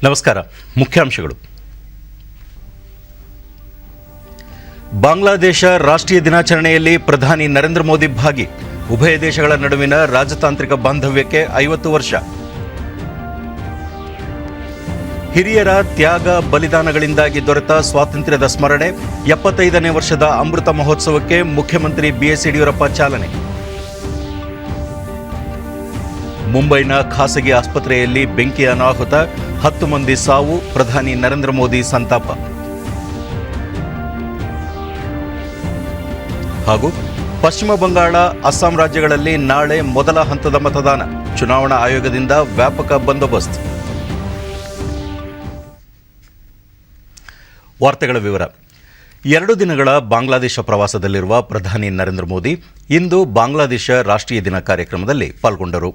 ನಮಸ್ಕಾರ. ಮುಖ್ಯಾಂಶಗಳು. ಬಾಂಗ್ಲಾದೇಶ ರಾಷ್ಟ್ರೀಯ ದಿನಾಚರಣೆಯಲ್ಲಿ ಪ್ರಧಾನಿ ನರೇಂದ್ರ ಮೋದಿ ಭಾಗಿ. ಉಭಯ ದೇಶಗಳ ನಡುವಿನ ರಾಜತಾಂತ್ರಿಕ ಬಾಂಧವ್ಯಕ್ಕೆ 50 ವರ್ಷ. ಹಿರಿಯರ ತ್ಯಾಗ ಬಲಿದಾನಗಳಿಂದಾಗಿ ದೊರೆತ ಸ್ವಾತಂತ್ರ್ಯದ ಸ್ಮರಣೆ. 75ನೇ ವರ್ಷದ ಅಮೃತ ಮಹೋತ್ಸವಕ್ಕೆ ಮುಖ್ಯಮಂತ್ರಿ ಬಿಎಸ್ ಯಡಿಯೂರಪ್ಪ ಚಾಲನೆ. ಮುಂಬೈನ ಖಾಸಗಿ ಆಸ್ಪತ್ರೆಯಲ್ಲಿ ಬೆಂಕಿ ಅನಾಹುತ, 10 ಮಂದಿ ಸಾವು. ಪ್ರಧಾನಿ ನರೇಂದ್ರ ಮೋದಿ ಸಂತಾಪ. ಹಾಗೂ ಪಶ್ಚಿಮ ಬಂಗಾಳ, ಅಸ್ಸಾಂ ರಾಜ್ಯಗಳಲ್ಲಿ ನಾಳೆ ಮೊದಲ ಹಂತದ ಮತದಾನ. ಚುನಾವಣಾ ಆಯೋಗದಿಂದ ವ್ಯಾಪಕ ಬಂದೋಬಸ್ತ್. ವಾರ್ತೆಗಳ ವಿವರ. 2 ದಿನಗಳ ಬಾಂಗ್ಲಾದೇಶ ಪ್ರವಾಸದಲ್ಲಿರುವ ಪ್ರಧಾನಿ ನರೇಂದ್ರ ಮೋದಿ ಇಂದು ಬಾಂಗ್ಲಾದೇಶ ರಾಷ್ಟ್ರೀಯ ದಿನ ಕಾರ್ಯಕ್ರಮದಲ್ಲಿ ಪಾಲ್ಗೊಂಡರು.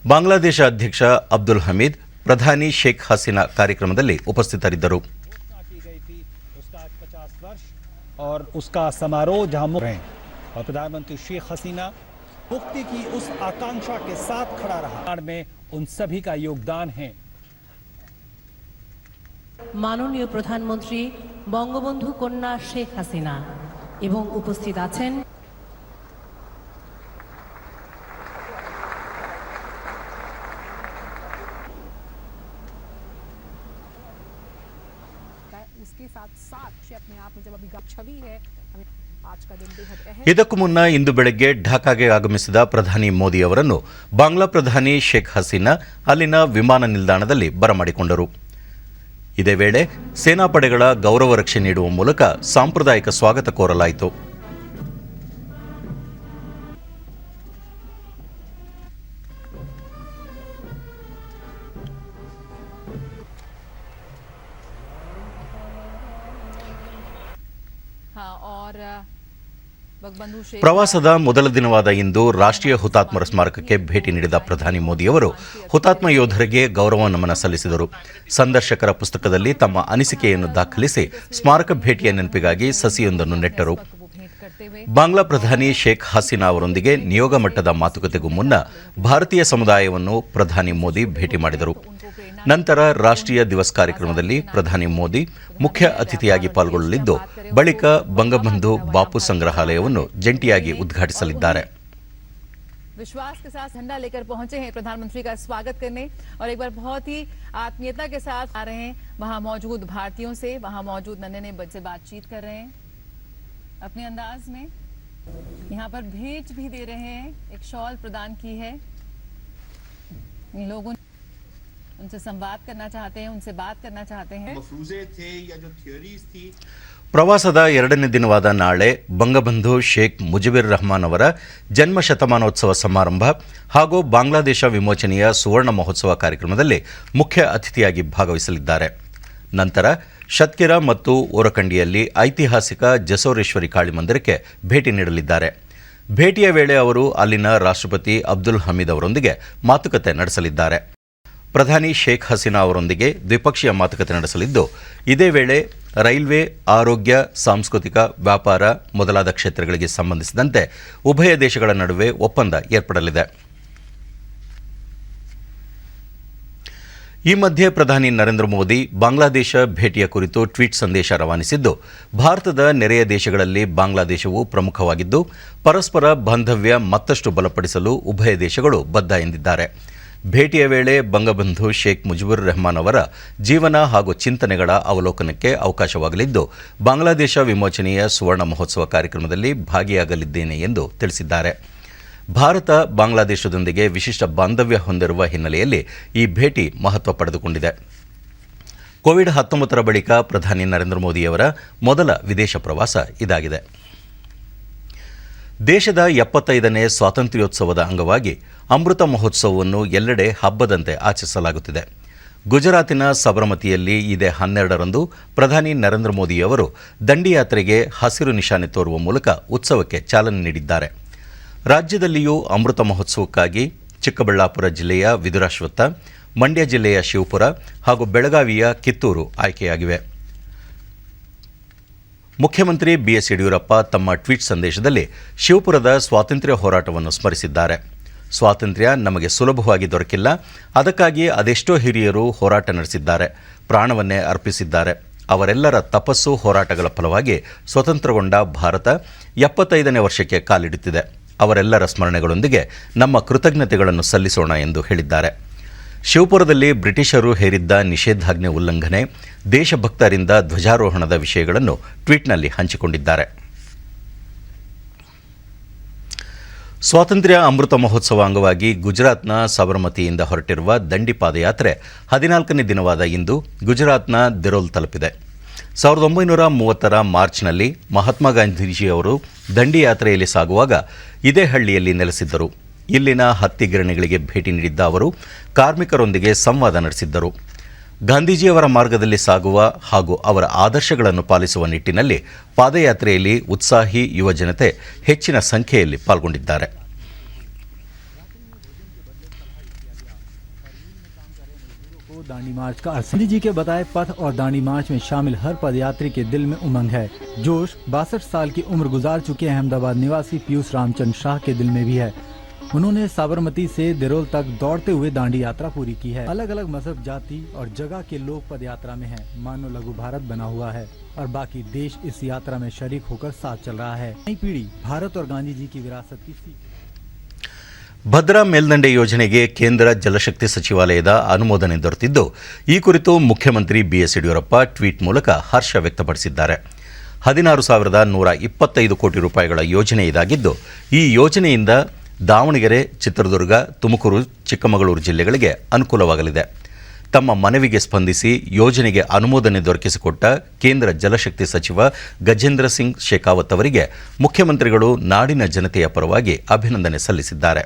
ಬಾಂಗ್ಲಾದೇಶ ಅಧ್ಯಕ್ಷ ಅಬ್ದುಲ್ ಹಮೀದ್, ಪ್ರಧಾನಿ ಶೇಖ್ ಹಸೀನಾ ಕಾರ್ಯಕ್ರಮದಲ್ಲಿ ಉಪಸ್ಥಿತರಿದ್ದರು. और उसका समारोह जहां और प्रधानमंत्री शेख हसीना मुक्ति की उस आकांक्षा के साथ खड़ा रहा में उन सभी का योगदान है। माननीय प्रधानमंत्री बंगबंधु कन्या शेख हसीना एवं उपस्थित आছেন उसके साथ साथ अपने आप में जब अभी छवि है आज का दिन बेहद अहम. ಇದಕ್ಕೂ ಮುನ್ನ ಇಂದು ಬೆಳಗ್ಗೆ ಢಾಕಾಗೆ ಆಗಮಿಸಿದ ಪ್ರಧಾನಿ ಮೋದಿ ಅವರನ್ನು ಬಾಂಗ್ಲಾ ಪ್ರಧಾನಿ ಶೇಖ್ ಹಸೀನಾ ಅಲ್ಲಿನ ವಿಮಾನ ನಿಲ್ದಾಣದಲ್ಲಿ ಬರಮಾಡಿಕೊಂಡರು. ಇದೇ ವೇಳೆ ಸೇನಾಪಡೆಗಳ ಗೌರವ ರಕ್ಷೆ ನೀಡುವ ಮೂಲಕ ಸಾಂಪ್ರದಾಯಿಕ ಸ್ವಾಗತ ಕೋರಲಾಯಿತು. ಪ್ರವಾಸದ ಮೊದಲ ದಿನವಾದ ಇಂದು ರಾಷ್ಟ್ರೀಯ ಹುತಾತ್ಮರ ಸ್ಮಾರಕಕ್ಕೆ ಭೇಟಿ ನೀಡಿದ ಪ್ರಧಾನಿ ಮೋದಿಯವರು ಹುತಾತ್ಮ ಯೋಧರಿಗೆ ಗೌರವ ನಮನ ಸಲ್ಲಿಸಿದರು. ಸಂದರ್ಶಕರ ಪುಸ್ತಕದಲ್ಲಿ ತಮ್ಮ ಅನಿಸಿಕೆಯನ್ನು ದಾಖಲಿಸಿ ಸ್ಮಾರಕ ಭೇಟಿಯ ನೆನಪಿಗಾಗಿ ಸಸಿಯೊಂದನ್ನು ನೆಟ್ಟರು. ಬಾಂಗ್ಲಾ ಪ್ರಧಾನಿ ಶೇಖ್ ಹಸೀನಾ ಅವರೊಂದಿಗೆ ನಿಯೋಗ ಮಟ್ಟದ ಮಾತುಕತೆಗೂ ಮುನ್ನ ಭಾರತೀಯ ಸಮುದಾಯವನ್ನು ಪ್ರಧಾನಿ ಮೋದಿ ಭೇಟಿ ಮಾಡಿದರು. ನಂತರ ರಾಷ್ಟ್ರೀಯ ದಿವಸ್ ಕಾರ್ಯಕ್ರಮದಲ್ಲಿ ಪ್ರಧಾನಿ ಮೋದಿ ಮುಖ್ಯ ಅತಿಥಿಯಾಗಿ ಪಾಲ್ಗೊಳ್ಳಲಿದ್ದು, ಬಳಿಕ ಬಂಗಬಂಧು ಬಾಪು ಸಂಗ್ರಹಾಲಯವನ್ನು ಜಂಟಿಯಾಗಿ ಉದ್ಘಾಟಿಸಲಿದ್ದಾರೆ. विश्वास के साथ झंडा लेकर पहुंचे हैं प्रधानमंत्री का स्वागत करने और एक बार बहुत ही आत्मीयता के साथ आ रहे हैं वहां मौजूद भारतीयों से, वहां मौजूद नन्हे बच्चे से बातचीत कर रहे हैं अपने अंदाज में. यहां पर भेंट भी दे रहे हैं, एक शॉल प्रदान की है. लोगों उनसे संवाद करना चाहते हैं, उनसे बात करना चाहते हैं. मफरूज़े थे या जो थियरीज थी. ಪ್ರವಾಸದ 2ನೇ ದಿನವಾದ ನಾಳೆ ಬಂಗಬಂಧು ಶೇಖ್ ಮುಜಿಬುರ್ ರೆಹಮಾನ್ ಅವರ ಜನ್ಮ ಶತಮಾನೋತ್ಸವ ಸಮಾರಂಭ ಹಾಗೂ ಬಾಂಗ್ಲಾದೇಶ ವಿಮೋಚನೆಯ ಸುವರ್ಣ ಮಹೋತ್ಸವ ಕಾರ್ಯಕ್ರಮದಲ್ಲಿ ಮುಖ್ಯ ಅತಿಥಿಯಾಗಿ ಭಾಗವಹಿಸಲಿದ್ದಾರೆ. ನಂತರ ಶತ್ಕಿರಾ ಮತ್ತು ಓರಕಂಡಿಯಲ್ಲಿ ಐತಿಹಾಸಿಕ ಜಸೋರೇಶ್ವರಿ ಕಾಳಿ ಮಂದಿರಕ್ಕೆ ಭೇಟಿ ನೀಡಲಿದ್ದಾರೆ. ಭೇಟಿಯ ವೇಳೆ ಅವರು ಅಲ್ಲಿನ ರಾಷ್ಟ್ರಪತಿ ಅಬ್ದುಲ್ ಹಮೀದ್ ಅವರೊಂದಿಗೆ ಮಾತುಕತೆ ನಡೆಸಲಿದ್ದಾರೆ. ಪ್ರಧಾನಿ ಶೇಖ್ ಹಸೀನಾ ಅವರೊಂದಿಗೆ ದ್ವಿಪಕ್ಷೀಯ ಮಾತುಕತೆ ನಡೆಸಲಿದ್ದು, ಇದೇ ವೇಳೆ ರೈಲ್ವೆ, ಆರೋಗ್ಯ, ಸಾಂಸ್ಕೃತಿಕ, ವ್ಯಾಪಾರ ಮೊದಲಾದ ಕ್ಷೇತ್ರಗಳಿಗೆ ಸಂಬಂಧಿಸಿದಂತೆ ಉಭಯ ದೇಶಗಳ ನಡುವೆ ಒಪ್ಪಂದ ಏರ್ಪಡಲಿದೆ. ಈ ಮಧ್ಯೆ ಪ್ರಧಾನಿ ನರೇಂದ್ರ ಮೋದಿ ಬಾಂಗ್ಲಾದೇಶ ಭೇಟಿಯ ಕುರಿತು ಟ್ವೀಟ್ ಸಂದೇಶ ರವಾನಿಸಿದ್ದು, ಭಾರತದ ನೆರೆಯ ದೇಶಗಳಲ್ಲಿ ಬಾಂಗ್ಲಾದೇಶವು ಪ್ರಮುಖವಾಗಿದ್ದು, ಪರಸ್ಪರ ಬಾಂಧವ್ಯ ಮತ್ತಷ್ಟು ಬಲಪಡಿಸಲು ಉಭಯ ದೇಶಗಳು ಬದ್ಧ ಎಂದಿದ್ದಾರೆ. ಭೇಟಿಯ ವೇಳೆ ಬಂಗಬಂಧು ಶೇಖ್ ಮುಜಿಬುರ್ ರೆಹಮಾನ್ ಅವರ ಜೀವನ ಹಾಗೂ ಚಿಂತನೆಗಳ ಅವಲೋಕನಕ್ಕೆ ಅವಕಾಶವಾಗಲಿದ್ದು, ಬಾಂಗ್ಲಾದೇಶ ವಿಮೋಚನೆಯ ಸುವರ್ಣ ಮಹೋತ್ಸವ ಕಾರ್ಯಕ್ರಮದಲ್ಲಿ ಭಾಗಿಯಾಗಲಿದ್ದೇನೆ ಎಂದು ತಿಳಿಸಿದ್ದಾರೆ. ಭಾರತ ಬಾಂಗ್ಲಾದೇಶದೊಂದಿಗೆ ವಿಶಿಷ್ಟ ಬಾಂಧವ್ಯ ಹೊಂದಿರುವ ಹಿನ್ನೆಲೆಯಲ್ಲಿ ಈ ಭೇಟಿ ಮಹತ್ವ ಪಡೆದುಕೊಂಡಿದೆ. ಕೋವಿಡ್-19 ಬಳಿಕ ಪ್ರಧಾನಿ ನರೇಂದ್ರ ಮೋದಿಯವರ ಮೊದಲ ವಿದೇಶ ಪ್ರವಾಸ ಇದಾಗಿದೆ. ದೇಶದ 75ನೇ ಸ್ವಾತಂತ್ರ್ಯೋತ್ಸವದ ಅಂಗವಾಗಿ ಅಮೃತ ಮಹೋತ್ಸವವನ್ನು ಎಲ್ಲೆಡೆ ಹಬ್ಬದಂತೆ ಆಚರಿಸಲಾಗುತ್ತಿದೆ. ಗುಜರಾತಿನ ಸಬರಮತಿಯಲ್ಲಿ ಇದೇ 12ರಂದು ಪ್ರಧಾನಿ ನರೇಂದ್ರ ಮೋದಿಯವರು ದಂಡಿಯಾತ್ರೆಗೆ ಹಸಿರು ನಿಶಾನೆ ತೋರುವ ಮೂಲಕ ಉತ್ಸವಕ್ಕೆ ಚಾಲನೆ ನೀಡಿದ್ದಾರೆ. ರಾಜ್ಯದಲ್ಲಿಯೂ ಅಮೃತ ಮಹೋತ್ಸವಕ್ಕಾಗಿ ಚಿಕ್ಕಬಳ್ಳಾಪುರ ಜಿಲ್ಲೆಯ ವಿದುರಾಶ್ವತ್ಥ, ಮಂಡ್ಯ ಜಿಲ್ಲೆಯ ಶಿವಪುರ ಹಾಗೂ ಬೆಳಗಾವಿಯ ಕಿತ್ತೂರು ಆಯ್ಕೆಯಾಗಿವೆ. ಮುಖ್ಯಮಂತ್ರಿ ಬಿಎಸ್ ಯಡಿಯೂರಪ್ಪ ತಮ್ಮ ಟ್ವೀಟ್ ಸಂದೇಶದಲ್ಲಿ ಶಿವಪುರದ ಸ್ವಾತಂತ್ರ್ಯ ಹೋರಾಟವನ್ನು ಸ್ಮರಿಸಿದ್ದಾರೆ. ಸ್ವಾತಂತ್ರ್ಯ ನಮಗೆ ಸುಲಭವಾಗಿ ದೊರಕಿಲ್ಲ. ಅದಕ್ಕಾಗಿ ಅದೆಷ್ಟೋ ಹಿರಿಯರು ಹೋರಾಟ ನಡೆಸಿದ್ದಾರೆ, ಪ್ರಾಣವನ್ನೇ ಅರ್ಪಿಸಿದ್ದಾರೆ. ಅವರೆಲ್ಲರ ತಪಸ್ಸು ಹೋರಾಟಗಳ ಫಲವಾಗಿ ಸ್ವತಂತ್ರಗೊಂಡ ಭಾರತ 75ನೇ ವರ್ಷಕ್ಕೆ ಕಾಲಿಡುತ್ತಿದೆ. ಅವರೆಲ್ಲರ ಸ್ಮರಣೆಗಳೊಂದಿಗೆ ನಮ್ಮ ಕೃತಜ್ಞತೆಗಳನ್ನು ಸಲ್ಲಿಸೋಣ ಎಂದು ಹೇಳಿದ್ದಾರೆ. ಶಿವಪುರದಲ್ಲಿ ಬ್ರಿಟಿಷರು ಹೇರಿದ್ದ ನಿಷೇಧಾಜ್ಞೆ ಉಲ್ಲಂಘನೆ, ದೇಶಭಕ್ತರಿಂದ ಧ್ವಜಾರೋಹಣದ ವಿಷಯಗಳನ್ನು ಟ್ವೀಟ್ನಲ್ಲಿ ಹಂಚಿಕೊಂಡಿದ್ದಾರೆ. ಸ್ವಾತಂತ್ರ್ಯ ಅಮೃತ ಮಹೋತ್ಸವ ಅಂಗವಾಗಿ ಗುಜರಾತ್ನ ಸಬರಮತಿಯಿಂದ ಹೊರಟಿರುವ ದಂಡಿ ಪಾದಯಾತ್ರೆ 14ನೇ ದಿನವಾದ ಇಂದು ಗುಜರಾತ್ನ ದಿರೋಲ್ ತಲುಪಿದೆ. 1930ರ ಮಾರ್ಚ್ನಲ್ಲಿ ಮಹಾತ್ಮ ಗಾಂಧೀಜಿಯವರು ದಂಡಿ ಯಾತ್ರೆಯಲ್ಲಿ ಸಾಗುವಾಗ ಇದೇ ಹಳ್ಳಿಯಲ್ಲಿ ನೆಲೆಸಿದ್ದರು. ಇಲ್ಲಿನ ಹತ್ತಿ ಗಿರಣಿಗಳಿಗೆ ಭೇಟಿ ನೀಡಿದ್ದ ಅವರು ಕಾರ್ಮಿಕರೊಂದಿಗೆ ಸಂವಾದ ನಡೆಸಿದ್ದರು. ಗಾಂಧೀಜಿಯವರ ಮಾರ್ಗದಲ್ಲಿ ಸಾಗುವ ಹಾಗೂ ಅವರ ಆದರ್ಶಗಳನ್ನು ಪಾಲಿಸುವ ನಿಟ್ಟಿನಲ್ಲಿ ಪಾದಯಾತ್ರೆಯಲ್ಲಿ ಉತ್ಸಾಹಿ ಯುವ ಜನತೆ ಹೆಚ್ಚಿನ ಸಂಖ್ಯೆಯಲ್ಲಿ ಪಾಲ್ಗೊಂಡಿದ್ದಾರೆ. दांडी मार्च का गांधी जी के बताए पथ और दांडी मार्च में शामिल हर पदयात्री के दिल में उमंग है. जोश 62 साल की उम्र गुजार चुके अहमदाबाद निवासी पीयूष रामचंद्र शाह के दिल में भी है. उन्होंने साबरमती से दिरोल तक दौड़ते हुए दांडी यात्रा पूरी की है. अलग अलग मजहब, जाति और जगह के लोग पद यात्रा में हैं. मानो लघु भारत बना हुआ है और बाकी देश इस यात्रा में शरीक होकर साथ चल रहा है. नई पीढ़ी भारत और गांधी जी की विरासत की सीख. ಭದ್ರಾ ಮೇಲ್ದಂಡೆ ಯೋಜನೆಗೆ ಕೇಂದ್ರ ಜಲಶಕ್ತಿ ಸಚಿವಾಲಯದ ಅನುಮೋದನೆ ದೊರೆತಿದ್ದು, ಈ ಕುರಿತು ಮುಖ್ಯಮಂತ್ರಿ ಬಿಎಸ್ ಯಡಿಯೂರಪ್ಪ ಟ್ವೀಟ್ ಮೂಲಕ ಹರ್ಷ ವ್ಯಕ್ತಪಡಿಸಿದ್ದಾರೆ. 16,125 ಕೋಟಿ ರೂಪಾಯಿಗಳ ಯೋಜನೆ ಇದಾಗಿದ್ದು, ಈ ಯೋಜನೆಯಿಂದ ದಾವಣಗೆರೆ, ಚಿತ್ರದುರ್ಗ, ತುಮಕೂರು, ಚಿಕ್ಕಮಗಳೂರು ಜಿಲ್ಲೆಗಳಿಗೆ ಅನುಕೂಲವಾಗಲಿದೆ. ತಮ್ಮ ಮನವಿಗೆ ಸ್ಪಂದಿಸಿ ಯೋಜನೆಗೆ ಅನುಮೋದನೆ ದೊರಕಿಸಿಕೊಟ್ಟ ಕೇಂದ್ರ ಜಲಶಕ್ತಿ ಸಚಿವ ಗಜೇಂದ್ರ ಸಿಂಗ್ ಶೇಖಾವತ್ ಅವರಿಗೆ ಮುಖ್ಯಮಂತ್ರಿಗಳು ನಾಡಿನ ಜನತೆಯ ಪರವಾಗಿ ಅಭಿನಂದನೆ ಸಲ್ಲಿಸಿದ್ದಾರೆ.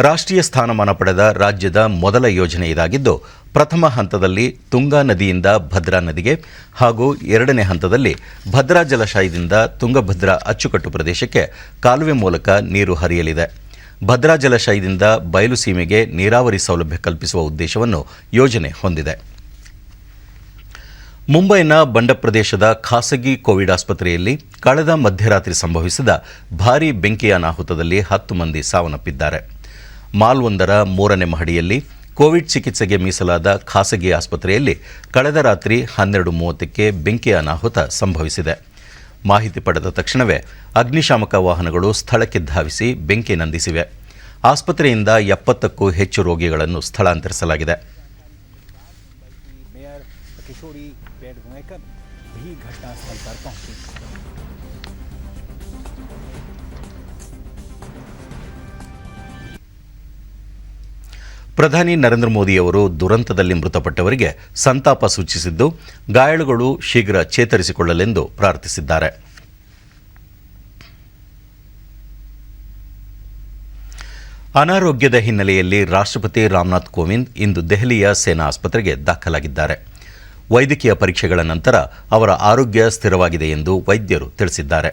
ರಾಷ್ಟ್ರೀಯ ಸ್ಥಾನಮಾನ ಪಡೆದ ರಾಜ್ಯದ ಮೊದಲ ಯೋಜನೆ ಇದಾಗಿದ್ದು, ಪ್ರಥಮ ಹಂತದಲ್ಲಿ ತುಂಗಾ ನದಿಯಿಂದ ಭದ್ರಾ ನದಿಗೆ ಹಾಗೂ ಎರಡನೇ ಹಂತದಲ್ಲಿ ಭದ್ರಾ ಜಲಾಶಯದಿಂದ ತುಂಗಭದ್ರಾ ಅಚ್ಚುಕಟ್ಟು ಪ್ರದೇಶಕ್ಕೆ ಕಾಲುವೆ ಮೂಲಕ ನೀರು ಹರಿಯಲಿದೆ. ಭದ್ರಾ ಜಲಾಶಯದಿಂದ ಬಯಲು ಸೀಮೆಗೆ ನೀರಾವರಿ ಸೌಲಭ್ಯ ಕಲ್ಪಿಸುವ ಉದ್ದೇಶವನ್ನು ಯೋಜನೆ ಹೊಂದಿದೆ. ಮುಂಬೈನ ಬಂಡ ಪ್ರದೇಶದ ಖಾಸಗಿ ಕೋವಿಡ್ ಆಸ್ಪತ್ರೆಯಲ್ಲಿ ಕಳೆದ ಮಧ್ಯರಾತ್ರಿ ಸಂಭವಿಸಿದ ಭಾರೀ ಬೆಂಕಿ ಅನಾಹುತದಲ್ಲಿ 10 ಮಂದಿ ಸಾವನ್ನಪ್ಪಿದ್ದಾರೆ. ಮಾಲ್ವೊಂದರ 3ನೇ ಮಹಡಿಯಲ್ಲಿ ಕೋವಿಡ್ ಚಿಕಿತ್ಸೆಗೆ ಮೀಸಲಾದ ಖಾಸಗಿ ಆಸ್ಪತ್ರೆಯಲ್ಲಿ ಕಳೆದ ರಾತ್ರಿ 12:30ಕ್ಕೆ ಬೆಂಕಿ ಅನಾಹುತ ಸಂಭವಿಸಿದೆ. ಮಾಹಿತಿ ಪಡೆದ ತಕ್ಷಣವೇ ಅಗ್ನಿಶಾಮಕ ವಾಹನಗಳು ಸ್ಥಳಕ್ಕೆ ಧಾವಿಸಿ ಬೆಂಕಿ ನಂದಿಸಿವೆ. ಆಸ್ಪತ್ರೆಯಿಂದ 70ಕ್ಕೂ ಹೆಚ್ಚು ರೋಗಿಗಳನ್ನು ಸ್ಥಳಾಂತರಿಸಲಾಗಿದೆ. मेयर किशोरी पेडनेकर भी घटनास्थल पर पहुंची. ಪ್ರಧಾನಿ ನರೇಂದ್ರ ಮೋದಿಯವರು ದುರಂತದಲ್ಲಿ ಮೃತಪಟ್ಟವರಿಗೆ ಸಂತಾಪ ಸೂಚಿಸಿದ್ದು, ಗಾಯಾಳುಗಳು ಶೀಘ್ರ ಚೇತರಿಸಿಕೊಳ್ಳಲೆಂದು ಪ್ರಾರ್ಥಿಸಿದ್ದಾರೆ. ಅನಾರೋಗ್ಯದ ಹಿನ್ನೆಲೆಯಲ್ಲಿ ರಾಷ್ಟ್ರಪತಿ ರಾಮನಾಥ್ ಕೋವಿಂದ್ ಇಂದು ದೆಹಲಿಯ ಸೇನಾ ಆಸ್ಪತ್ರೆಗೆ ದಾಖಲಾಗಿದ್ದಾರೆ. ವೈದ್ಯಕೀಯ ಪರೀಕ್ಷೆಗಳ ನಂತರ ಅವರ ಆರೋಗ್ಯ ಸ್ಥಿರವಾಗಿದೆ ಎಂದು ವೈದ್ಯರು ತಿಳಿಸಿದ್ದಾರೆ.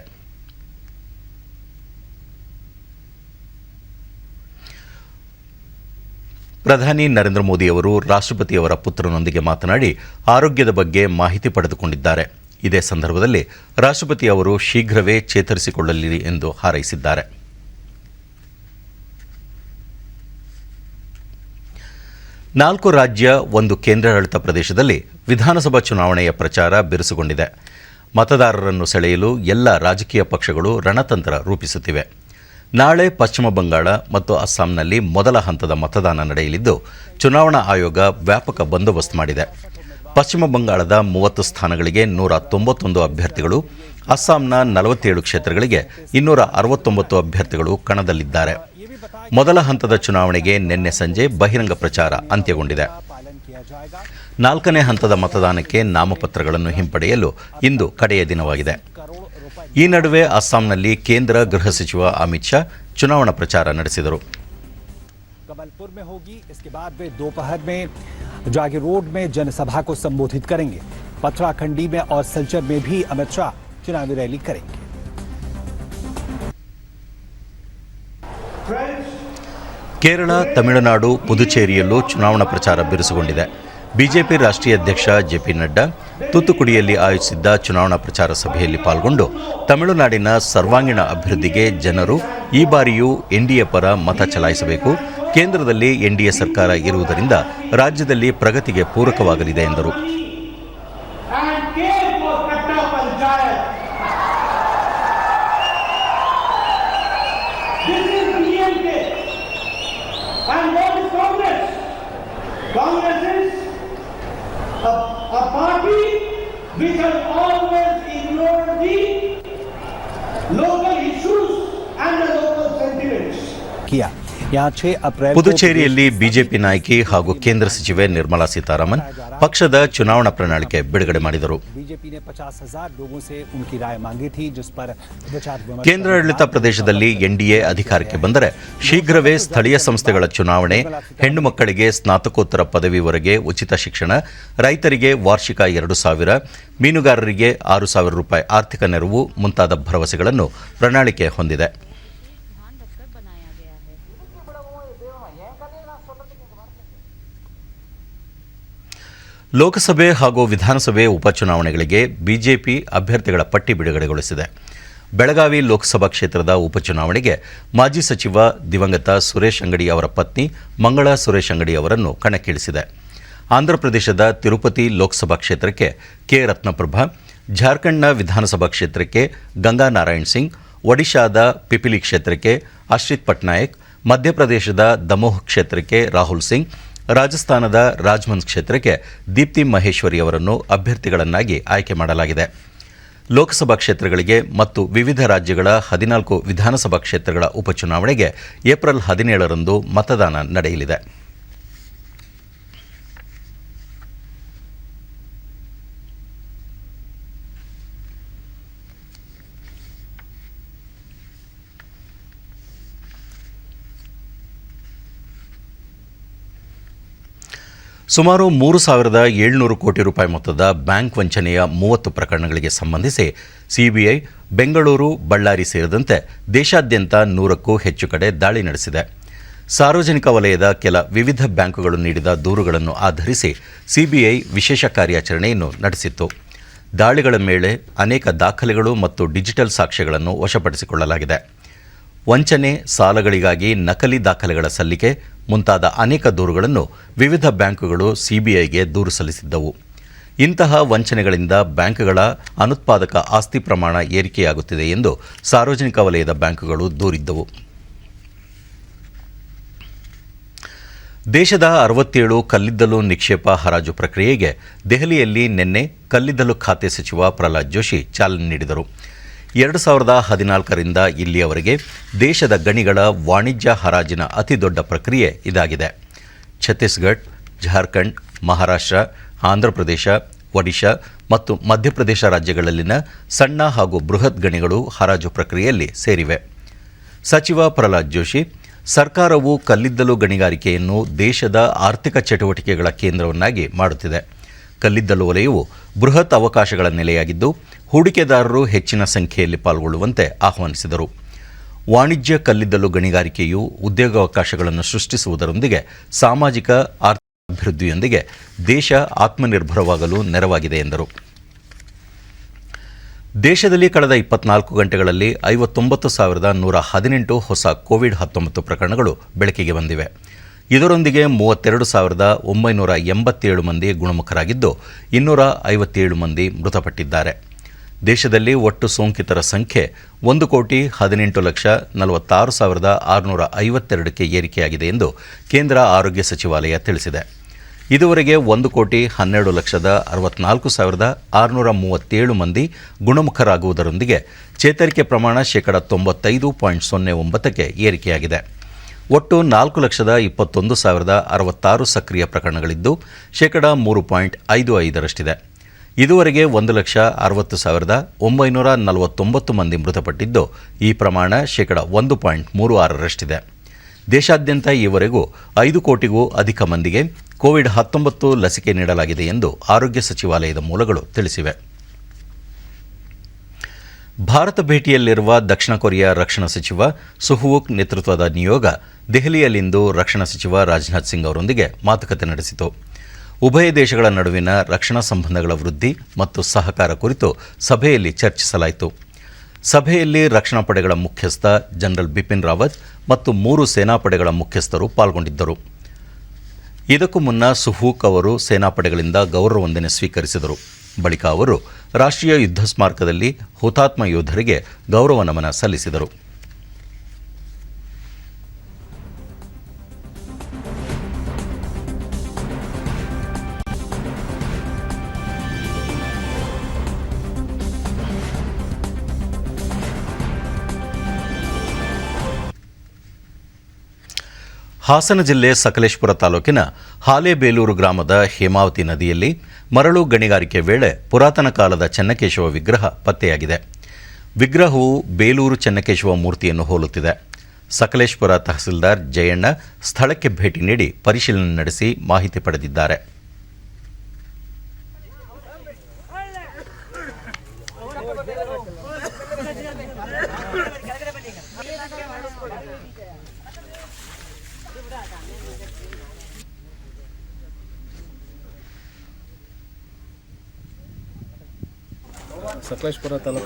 ಪ್ರಧಾನಿ ನರೇಂದ್ರ ಮೋದಿಯವರು ರಾಷ್ಟ್ರಪತಿಯವರ ಪುತ್ರನೊಂದಿಗೆ ಮಾತನಾಡಿ ಆರೋಗ್ಯದ ಬಗ್ಗೆ ಮಾಹಿತಿ ಪಡೆದುಕೊಂಡಿದ್ದಾರೆ. ಇದೇ ಸಂದರ್ಭದಲ್ಲಿ ರಾಷ್ಟ್ರಪತಿ ಅವರು ಶೀಘ್ರವೇ ಚೇತರಿಸಿಕೊಳ್ಳಲಿ ಎಂದು ಹಾರೈಸಿದ್ದಾರೆ. ನಾಲ್ಕು ರಾಜ್ಯ, ಒಂದು ಕೇಂದ್ರಾಡಳಿತ ಪ್ರದೇಶದಲ್ಲಿ ವಿಧಾನಸಭಾ ಚುನಾವಣೆಯ ಪ್ರಚಾರ ಬಿರುಸುಗೊಂಡಿದೆ. ಮತದಾರರನ್ನು ಸೆಳೆಯಲು ಎಲ್ಲ ರಾಜಕೀಯ ಪಕ್ಷಗಳು ರಣತಂತ್ರ ರೂಪಿಸುತ್ತಿವೆ. ನಾಳೆ ಪಶ್ಚಿಮ ಬಂಗಾಳ ಮತ್ತು ಅಸ್ಸಾಂನಲ್ಲಿ ಮೊದಲ ಹಂತದ ಮತದಾನ ನಡೆಯಲಿದ್ದು, ಚುನಾವಣಾ ಆಯೋಗ ವ್ಯಾಪಕ ಬಂದೋಬಸ್ತ್ ಮಾಡಿದೆ. ಪಶ್ಚಿಮ ಬಂಗಾಳದ 30 ಸ್ಥಾನಗಳಿಗೆ 191 ಅಭ್ಯರ್ಥಿಗಳು, ಅಸ್ಸಾಂನ 47 ಕ್ಷೇತ್ರಗಳಿಗೆ 269 ಅಭ್ಯರ್ಥಿಗಳು ಕಣದಲ್ಲಿದ್ದಾರೆ. ಮೊದಲ ಹಂತದ ಚುನಾವಣೆಗೆ ನಿನ್ನೆ ಸಂಜೆ ಬಹಿರಂಗ ಪ್ರಚಾರ ಅಂತ್ಯಗೊಂಡಿದೆ. 4ನೇ ಹಂತದ ಮತದಾನಕ್ಕೆ ನಾಮಪತ್ರಗಳನ್ನು ಹಿಂಪಡೆಯಲು ಇಂದು ಕಡೆಯ ದಿನವಾಗಿದೆ. ಈ ನಡುವೆ ಅಸ್ಸಾಂನಲ್ಲಿ ಕೇಂದ್ರ ಗೃಹ ಸಚಿವ ಅಮಿತ್ ಶಾ ಚುನಾವಣಾ ಪ್ರಚಾರ ನಡೆಸಿದರು. कमलपुर में होगी, इसके बाद वे दोपहर में जागी रोड में जनसभा को संबोधित करेंगे. पथराखंडी में और सिलचर में भी अमित शाह चुनावी रैली करेंगे. ಕೇರಳ, ತಮಿಳುನಾಡು, ಪುದುಚೇರಿಯಲ್ಲೂ ಚುನಾವಣಾ ಪ್ರಚಾರ ಬಿರುಸುಗೊಂಡಿದೆ. ಬಿಜೆಪಿ ರಾಷ್ಟ್ರೀಯ ಅಧ್ಯಕ್ಷ ಜೆಪಿ ನಡ್ಡಾ ತೂತುಕುಡಿಯಲ್ಲಿ ಆಯೋಜಿಸಿದ್ದ ಚುನಾವಣಾ ಪ್ರಚಾರ ಸಭೆಯಲ್ಲಿ ಪಾಲ್ಗೊಂಡು ತಮಿಳುನಾಡಿನ ಸರ್ವಾಂಗೀಣ ಅಭಿವೃದ್ಧಿಗೆ ಜನರು ಈ ಬಾರಿಯೂ ಎನ್ಡಿಎ ಪರ ಮತ ಚಲಾಯಿಸಬೇಕು, ಕೇಂದ್ರದಲ್ಲಿ ಎನ್ಡಿಎ ಸರ್ಕಾರ ಇರುವುದರಿಂದ ರಾಜ್ಯದಲ್ಲಿ ಪ್ರಗತಿಗೆ ಪೂರಕವಾಗಲಿದೆ ಎಂದರು. Congress is a party which has always ignored the local issues and the local sentiments. किया यहाँ 6 अप्रैल ಪುದುಚೇರಿಯಲ್ಲಿ ಬಿಜೆಪಿ ನಾಯಕಿ ಹಾಗೂ ಕೇಂದ್ರ ಸಚಿವೆ ನಿರ್ಮಲಾ ಸೀತಾರಾಮನ್ ಪಕ್ಷದ ಚುನಾವಣಾ ಪ್ರಣಾಳಿಕೆ ಬಿಡುಗಡೆ ಮಾಡಿದರು. बीजेपी ने 50,000 लोगों से उनकी राय मांगी थी, जिस पर विचार विमर्श ಕೇಂದ್ರಾಡಳಿತ ಪ್ರದೇಶದಲ್ಲಿ ಎನ್ಡಿಎ ಅಧಿಕಾರಕ್ಕೆ ಬಂದರೆ ಶೀಘ್ರವೇ ಸ್ಥಳೀಯ ಸಂಸ್ಥೆಗಳ ಚುನಾವಣೆ, ಹೆಣ್ಣು ಮಕ್ಕಳಿಗೆ ಸ್ನಾತಕೋತ್ತರ ಪದವಿವರೆಗೆ ಉಚಿತ ಶಿಕ್ಷಣ, ರೈತರಿಗೆ ವಾರ್ಷಿಕ 2,000, ಮೀನುಗಾರರಿಗೆ 6,000 ರೂಪಾಯಿ ಆರ್ಥಿಕ ನೆರವು ಮುಂತಾದ ಭರವಸೆಗಳನ್ನು ಪ್ರಣಾಳಿಕೆ ಹೊಂದಿದೆ. ಲೋಕಸಭೆ ಹಾಗೂ ವಿಧಾನಸಭೆ ಉಪಚುನಾವಣೆಗಳಿಗೆ ಬಿಜೆಪಿ ಅಭ್ಯರ್ಥಿಗಳ ಪಟ್ಟಿ ಬಿಡುಗಡೆಗೊಳಿಸಿದೆ. ಬೆಳಗಾವಿ ಲೋಕಸಭಾ ಕ್ಷೇತ್ರದ ಉಪಚುನಾವಣೆಗೆ ಮಾಜಿ ಸಚಿವ ದಿವಂಗತ ಸುರೇಶ್ ಅಂಗಡಿ ಅವರ ಪತ್ನಿ ಮಂಗಳಾ ಸುರೇಶ್ ಅಂಗಡಿ ಅವರನ್ನು ಕಣಕ್ಕಿಳಿಸಿದೆ. ಆಂಧ್ರಪ್ರದೇಶದ ತಿರುಪತಿ ಲೋಕಸಭಾ ಕ್ಷೇತ್ರಕ್ಕೆ ಕೆ ರತ್ನಪ್ರಭಾ, ಜಾರ್ಖಂಡ್ನ ವಿಧಾನಸಭಾ ಕ್ಷೇತ್ರಕ್ಕೆ ಗಂಗಾ ನಾರಾಯಣ್ ಸಿಂಗ್, ಒಡಿಶಾದ ಪಿಪಿಲಿ ಕ್ಷೇತ್ರಕ್ಕೆ ಅಶ್ರಿತ್ ಪಟ್ನಾಯಕ್, ಮಧ್ಯಪ್ರದೇಶದ ದಮೋಹ್ ಕ್ಷೇತ್ರಕ್ಕೆ ರಾಹುಲ್ ಸಿಂಗ್, ರಾಜಸ್ಥಾನದ ರಾಜ್ಮಂದ್ ಕ್ಷೇತ್ರಕ್ಕೆ ದೀಪ್ತಿ ಮಹೇಶ್ವರಿ ಅವರನ್ನು ಅಭ್ಯರ್ಥಿಗಳನ್ನಾಗಿ ಆಯ್ಕೆ ಮಾಡಲಾಗಿದೆ. ಲೋಕಸಭಾ ಕ್ಷೇತ್ರಗಳಿಗೆ ಮತ್ತು ವಿವಿಧ ರಾಜ್ಯಗಳ 14 ವಿಧಾನಸಭಾ ಕ್ಷೇತ್ರಗಳ ಉಪಚುನಾವಣೆಗೆ ಏಪ್ರಿಲ್ 17ರಂದು ಮತದಾನ ನಡೆಯಲಿದೆ. ಸುಮಾರು 3,700 ಕೋಟಿ ರೂಪಾಯಿ ಮೊತ್ತದ ಬ್ಯಾಂಕ್ ವಂಚನೆಯ 30 ಪ್ರಕರಣಗಳಿಗೆ ಸಂಬಂಧಿಸಿ ಸಿಬಿಐ ಬೆಂಗಳೂರು, ಬಳ್ಳಾರಿ ಸೇರಿದಂತೆ ದೇಶಾದ್ಯಂತ 100ಕ್ಕೂ ಹೆಚ್ಚು ಕಡೆ ದಾಳಿ ನಡೆಸಿದೆ. ಸಾರ್ವಜನಿಕ ವಲಯದ ಕೆಲ ವಿವಿಧ ಬ್ಯಾಂಕುಗಳು ನೀಡಿದ ದೂರುಗಳನ್ನು ಆಧರಿಸಿ ಸಿಬಿಐ ವಿಶೇಷ ಕಾರ್ಯಾಚರಣೆಯನ್ನು ನಡೆಸಿತ್ತು. ದಾಳಿಗಳ ಮೇಲೆ ಅನೇಕ ದಾಖಲೆಗಳು ಮತ್ತು ಡಿಜಿಟಲ್ ಸಾಕ್ಷ್ಯಗಳನ್ನು ವಶಪಡಿಸಿಕೊಳ್ಳಲಾಗಿದೆ. ವಂಚನೆ, ಸಾಲಗಳಿಗಾಗಿ ನಕಲಿ ದಾಖಲೆಗಳ ಸಲ್ಲಿಕೆ ಮುಂತಾದ ಅನೇಕ ದೂರುಗಳನ್ನು ವಿವಿಧ ಬ್ಯಾಂಕುಗಳು ಸಿಬಿಐಗೆ ದೂರು ಸಲ್ಲಿಸಿದ್ದವು. ಇಂತಹ ವಂಚನೆಗಳಿಂದ ಬ್ಯಾಂಕ್ಗಳ ಅನುತ್ಪಾದಕ ಆಸ್ತಿ ಪ್ರಮಾಣ ಏರಿಕೆಯಾಗುತ್ತಿದೆ ಎಂದು ಸಾರ್ವಜನಿಕ ವಲಯದ ಬ್ಯಾಂಕುಗಳು ದೂರಿದ್ದವು. ದೇಶದ 67 ಕಲ್ಲಿದ್ದಲು ನಿಕ್ಷೇಪ ಹರಾಜು ಪ್ರಕ್ರಿಯೆಗೆ ದೆಹಲಿಯಲ್ಲಿ ನಿನ್ನೆ ಕಲ್ಲಿದ್ದಲು ಖಾತೆ ಸಚಿವ ಪ್ರಹ್ಲಾದ್ ಜೋಶಿ ಚಾಲನೆ ನೀಡಿದರು. 2014ರಿಂದ ಇಲ್ಲಿಯವರೆಗೆ ದೇಶದ ಗಣಿಗಳ ವಾಣಿಜ್ಯ ಹರಾಜಿನ ಅತಿದೊಡ್ಡ ಪ್ರಕ್ರಿಯೆ ಇದಾಗಿದೆ. ಛತ್ತೀಸ್ಗಢ, ಜಾರ್ಖಂಡ್, ಮಹಾರಾಷ್ಟ್ರ, ಆಂಧ್ರಪ್ರದೇಶ, ಒಡಿಶಾ ಮತ್ತು ಮಧ್ಯಪ್ರದೇಶ ರಾಜ್ಯಗಳಲ್ಲಿನ ಸಣ್ಣ ಹಾಗೂ ಬೃಹತ್ ಗಣಿಗಳು ಹರಾಜು ಪ್ರಕ್ರಿಯೆಯಲ್ಲಿ ಸೇರಿವೆ. ಸಚಿವ ಪ್ರಹ್ಲಾದ್ ಜೋಶಿ, ಸರ್ಕಾರವು ಕಲ್ಲಿದ್ದಲು ಗಣಿಗಾರಿಕೆಯನ್ನು ದೇಶದ ಆರ್ಥಿಕ ಚಟುವಟಿಕೆಗಳ ಕೇಂದ್ರವನ್ನಾಗಿ ಮಾಡುತ್ತಿದೆ. ಕಲ್ಲಿದ್ದಲು ವಲಯವು ಬೃಹತ್ ಅವಕಾಶಗಳ ನೆಲೆಯಾಗಿದ್ದು, ಹೂಡಿಕೆದಾರರು ಹೆಚ್ಚಿನ ಸಂಖ್ಯೆಯಲ್ಲಿ ಪಾಲ್ಗೊಳ್ಳುವಂತೆ ಆಹ್ವಾನಿಸಿದರು. ವಾಣಿಜ್ಯ ಕಲ್ಲಿದ್ದಲು ಗಣಿಗಾರಿಕೆಯು ಉದ್ಯೋಗಾವಕಾಶಗಳನ್ನು ಸೃಷ್ಟಿಸುವುದರೊಂದಿಗೆ ಸಾಮಾಜಿಕ ಆರ್ಥಿಕ ಅಭಿವೃದ್ಧಿಯೊಂದಿಗೆ ದೇಶ ಆತ್ಮನಿರ್ಭರವಾಗಲು ನೆರವಾಗಿದೆ ಎಂದರು. ದೇಶದಲ್ಲಿ ಕಳೆದ 24 ಗಂಟೆಗಳಲ್ಲಿ 59,118 ಹೊಸ ಕೋವಿಡ್-19 ಪ್ರಕರಣಗಳು ಬೆಳಕಿಗೆ ಬಂದಿವೆ. ಇದರೊಂದಿಗೆ 32,987 ಮಂದಿ ಗುಣಮುಖರಾಗಿದ್ದು 257 ಮಂದಿ ಮೃತಪಟ್ಟಿದ್ದಾರೆ. ದೇಶದಲ್ಲಿ ಒಟ್ಟು ಸೋಂಕಿತರ ಸಂಖ್ಯೆ 1,18,46,652ಕ್ಕೆ ಏರಿಕೆಯಾಗಿದೆ ಎಂದು ಕೇಂದ್ರ ಆರೋಗ್ಯ ಸಚಿವಾಲಯ ತಿಳಿಸಿದೆ. ಇದುವರೆಗೆ 1,12,64,637 ಮಂದಿ ಗುಣಮುಖರಾಗುವುದರೊಂದಿಗೆ ಚೇತರಿಕೆ ಪ್ರಮಾಣ 95.09%ಕ್ಕೆ ಏರಿಕೆಯಾಗಿದೆ. ಒಟ್ಟು 4,21,066 ಸಕ್ರಿಯ ಪ್ರಕರಣಗಳಿದ್ದು 3.55%ರಷ್ಟಿದೆ. ಇದುವರೆಗೆ 1,60,949 ಮಂದಿ ಮೃತಪಟ್ಟಿದ್ದು ಈ ಪ್ರಮಾಣ 1.36%ರಷ್ಟಿದೆ. ದೇಶಾದ್ಯಂತ ಈವರೆಗೂ 5 ಕೋಟಿಗೂ ಅಧಿಕ ಮಂದಿಗೆ ಕೋವಿಡ್-19 ಲಸಿಕೆ ನೀಡಲಾಗಿದೆ ಎಂದು ಆರೋಗ್ಯ ಸಚಿವಾಲಯದ ಮೂಲಗಳು ತಿಳಿಸಿವೆ. ಭಾರತ ಭೇಟಿಯಲ್ಲಿರುವ ದಕ್ಷಿಣ ಕೊರಿಯಾ ರಕ್ಷಣಾ ಸಚಿವ ಸುಹೂಕ್ ನೇತೃತ್ವದ ನಿಯೋಗ ದೆಹಲಿಯಲ್ಲಿಂದು ರಕ್ಷಣಾ ಸಚಿವ ರಾಜನಾಥ್ ಸಿಂಗ್ ಅವರೊಂದಿಗೆ ಮಾತುಕತೆ ನಡೆಸಿತು. ಉಭಯ ದೇಶಗಳ ನಡುವಿನ ರಕ್ಷಣಾ ಸಂಬಂಧಗಳ ವೃದ್ಧಿ ಮತ್ತು ಸಹಕಾರ ಕುರಿತು ಸಭೆಯಲ್ಲಿ ಚರ್ಚಿಸಲಾಯಿತು. ಸಭೆಯಲ್ಲಿ ರಕ್ಷಣಾ ಪಡೆಗಳ ಮುಖ್ಯಸ್ಥ ಜನರಲ್ ಬಿಪಿನ್ ರಾವತ್ ಮತ್ತು 3 ಸೇನಾಪಡೆಗಳ ಮುಖ್ಯಸ್ಥರು ಪಾಲ್ಗೊಂಡಿದ್ದರು. ಇದಕ್ಕೂ ಮುನ್ನ ಸುಹೂಕ್ ಅವರು ಸೇನಾಪಡೆಗಳಿಂದ ಗೌರವ ವಂದನೆ ಸ್ವೀಕರಿಸಿದರು. ಬಳಿಕ ಅವರು ರಾಷ್ಟ್ರೀಯ ಯುದ್ಧ ಸ್ಮಾರಕದಲ್ಲಿ ಹುತಾತ್ಮ ಯೋಧರಿಗೆ ಗೌರವ ನಮನ ಸಲ್ಲಿಸಿದರು. ಹಾಸನ ಜಿಲ್ಲೆ ಸಕಲೇಶಪುರ ತಾಲೂಕಿನ ಹಾಲೇಬೇಲೂರು ಗ್ರಾಮದ ಹೇಮಾವತಿ ನದಿಯಲ್ಲಿ ಮರಳು ಗಣಿಗಾರಿಕೆ ವೇಳೆ ಪುರಾತನ ಕಾಲದ ಚೆನ್ನಕೇಶವ ವಿಗ್ರಹ ಪತ್ತೆಯಾಗಿದೆ. ವಿಗ್ರಹವು ಬೇಲೂರು ಚೆನ್ನಕೇಶವ ಮೂರ್ತಿಯನ್ನು ಹೋಲುತ್ತಿದೆ. ಸಕಲೇಶಪುರ ತಹಸೀಲ್ದಾರ್ ಜಯಣ್ಣ ಸ್ಥಳಕ್ಕೆ ಭೇಟಿ ನೀಡಿ ಪರಿಶೀಲನೆ ನಡೆಸಿ ಮಾಹಿತಿ ಪಡೆದಿದ್ದಾರೆ.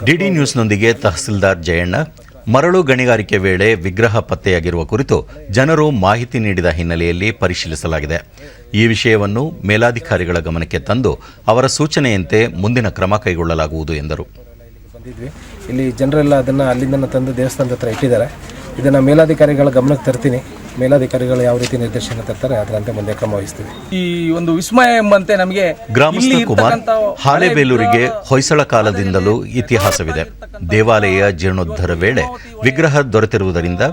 ಡಿಡಿ ನ್ಯೂಸ್ನೊಂದಿಗೆ ತಹಸೀಲ್ದಾರ್ ಜಯಣ್ಣ ಮರಳು ಗಣಿಗಾರಿಕೆ ವೇಳೆ ವಿಗ್ರಹ ಪತ್ತೆಯಾಗಿರುವ ಕುರಿತು ಜನರು ಮಾಹಿತಿ ನೀಡಿದ ಹಿನ್ನೆಲೆಯಲ್ಲಿ ಪರಿಶೀಲಿಸಲಾಗಿದೆ. ಈ ವಿಷಯವನ್ನು ಮೇಲಾಧಿಕಾರಿಗಳ ಗಮನಕ್ಕೆ ತಂದು ಅವರ ಸೂಚನೆಯಂತೆ ಮುಂದಿನ ಕ್ರಮ ಕೈಗೊಳ್ಳಲಾಗುವುದು ಎಂದರು. ಇಲ್ಲಿ ಜನರೆಲ್ಲ ಅದನ್ನು ಅಲ್ಲಿಂದ ತಂದು ದೇವಸ್ಥಾನದ ಹತ್ರ ಇಟ್ಟಿದ್ದಾರೆ. ಇದನ್ನು ಮೇಲಾಧಿಕಾರಿಗಳ ಗಮನಕ್ಕೆ ತರ್ತೀನಿ. ಮೇಲಾಧಿಕಾರಿಗಳು ಯಾವ ರೀತಿ ನಿರ್ದೇಶನ ತರ್ತಾರೆ ಅದರಂತೆ ಮುಂದೆ ಕ್ರಮ ವಹಿಸ್ತೀವಿ. ಈ ಒಂದು ವಿಸ್ಮಯ ಎಂಬಂತೆ ನಮಗೆ ಗ್ರಾಮಸ್ಥ ಕುಮಾರ್, ಹಾಲೇಬೇಲೂರಿಗೆ ಹೊಯ್ಸಳ ಕಾಲದಿಂದಲೂ ಇತಿಹಾಸವಿದೆ. ದೇವಾಲಯ ಜೀರ್ಣೋದ್ಧಾರ ವೇಳೆ ವಿಗ್ರಹ ದೊರೆತಿರುವುದರಿಂದ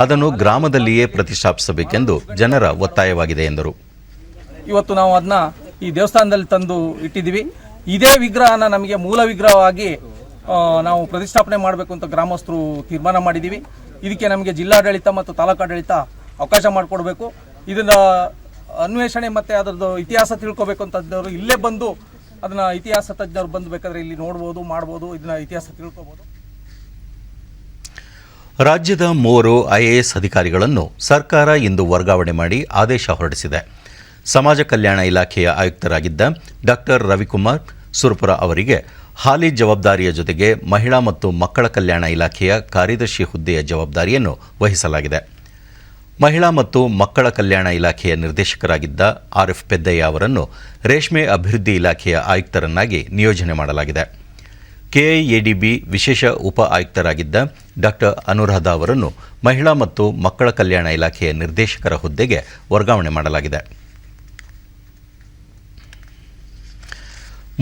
ಅದನ್ನು ಗ್ರಾಮದಲ್ಲಿಯೇ ಪ್ರತಿಷ್ಠಾಪಿಸಬೇಕೆಂದು ಜನರ ಒತ್ತಾಯವಾಗಿದೆ ಎಂದರು. ಇವತ್ತು ನಾವು ಅದನ್ನ ಈ ದೇವಸ್ಥಾನದಲ್ಲಿ ತಂದು ಇಟ್ಟಿದ್ದೀವಿ. ಇದೇ ವಿಗ್ರಹನ ನಮಗೆ ಮೂಲ ವಿಗ್ರಹವಾಗಿ ನಾವು ಪ್ರತಿಷ್ಠಾಪನೆ ಮಾಡಬೇಕು ಅಂತ ಗ್ರಾಮಸ್ಥರು ತೀರ್ಮಾನ ಮಾಡಿದ್ದೀವಿ. ಇದಕ್ಕೆ ನಮಗೆ ಜಿಲ್ಲಾಡಳಿತ ಮತ್ತು ತಾಲೂಕಾಡಳಿತ ಅವಕಾಶ ಮಾಡಿಕೊಡ್ಬೇಕು. ಇದನ್ನ ಅನ್ವೇಷಣೆ ಮತ್ತು ಅದರದ್ದು ಇತಿಹಾಸ ತಿಳ್ಕೊಬೇಕು ಅಂತದ್ದವರು ಇಲ್ಲೇ ಬಂದು ಅದನ್ನ ಇತಿಹಾಸ ತಜ್ಞರು ಬಂದು ಬೇಕಾದ್ರೆ ಇಲ್ಲಿ ನೋಡ್ಬೋದು, ಮಾಡ್ಬೋದು, ಇದನ್ನ ಇತಿಹಾಸ ತಿಳ್ಕೊಬೋದು. ರಾಜ್ಯದ 3 IAS ಅಧಿಕಾರಿಗಳನ್ನು ಸರ್ಕಾರ ಇಂದು ವರ್ಗಾವಣೆ ಮಾಡಿ ಆದೇಶ ಹೊರಡಿಸಿದೆ. ಸಮಾಜ ಕಲ್ಯಾಣ ಇಲಾಖೆಯ ಆಯುಕ್ತರಾಗಿದ್ದ ಡಾಕ್ಟರ್ ರವಿಕುಮಾರ್ ಸುರಪುರ ಅವರಿಗೆ ಹಾಲಿ ಜವಾಬ್ದಾರಿಯ ಜೊತೆಗೆ ಮಹಿಳಾ ಮತ್ತು ಮಕ್ಕಳ ಕಲ್ಯಾಣ ಇಲಾಖೆಯ ಕಾರ್ಯದರ್ಶಿ ಹುದ್ದೆಯ ಜವಾಬ್ದಾರಿಯನ್ನು ವಹಿಸಲಾಗಿದೆ. ಮಹಿಳಾ ಮತ್ತು ಮಕ್ಕಳ ಕಲ್ಯಾಣ ಇಲಾಖೆಯ ನಿರ್ದೇಶಕರಾಗಿದ್ದ RF ಪೆದ್ದಯ್ಯ ಅವರನ್ನು ರೇಷ್ಮೆ ಅಭಿವೃದ್ಧಿ ಇಲಾಖೆಯ ಆಯುಕ್ತರನ್ನಾಗಿ ನಿಯೋಜನೆ ಮಾಡಲಾಗಿದೆ. KIADB ವಿಶೇಷ ಉಪ ಆಯುಕ್ತರಾಗಿದ್ದ ಡಾಕ್ಟರ್ ಅನುರಾಧ ಅವರನ್ನು ಮಹಿಳಾ ಮತ್ತು ಮಕ್ಕಳ ಕಲ್ಯಾಣ ಇಲಾಖೆಯ ನಿರ್ದೇಶಕರ ಹುದ್ದೆಗೆ ವರ್ಗಾವಣೆ ಮಾಡಲಾಗಿದೆ.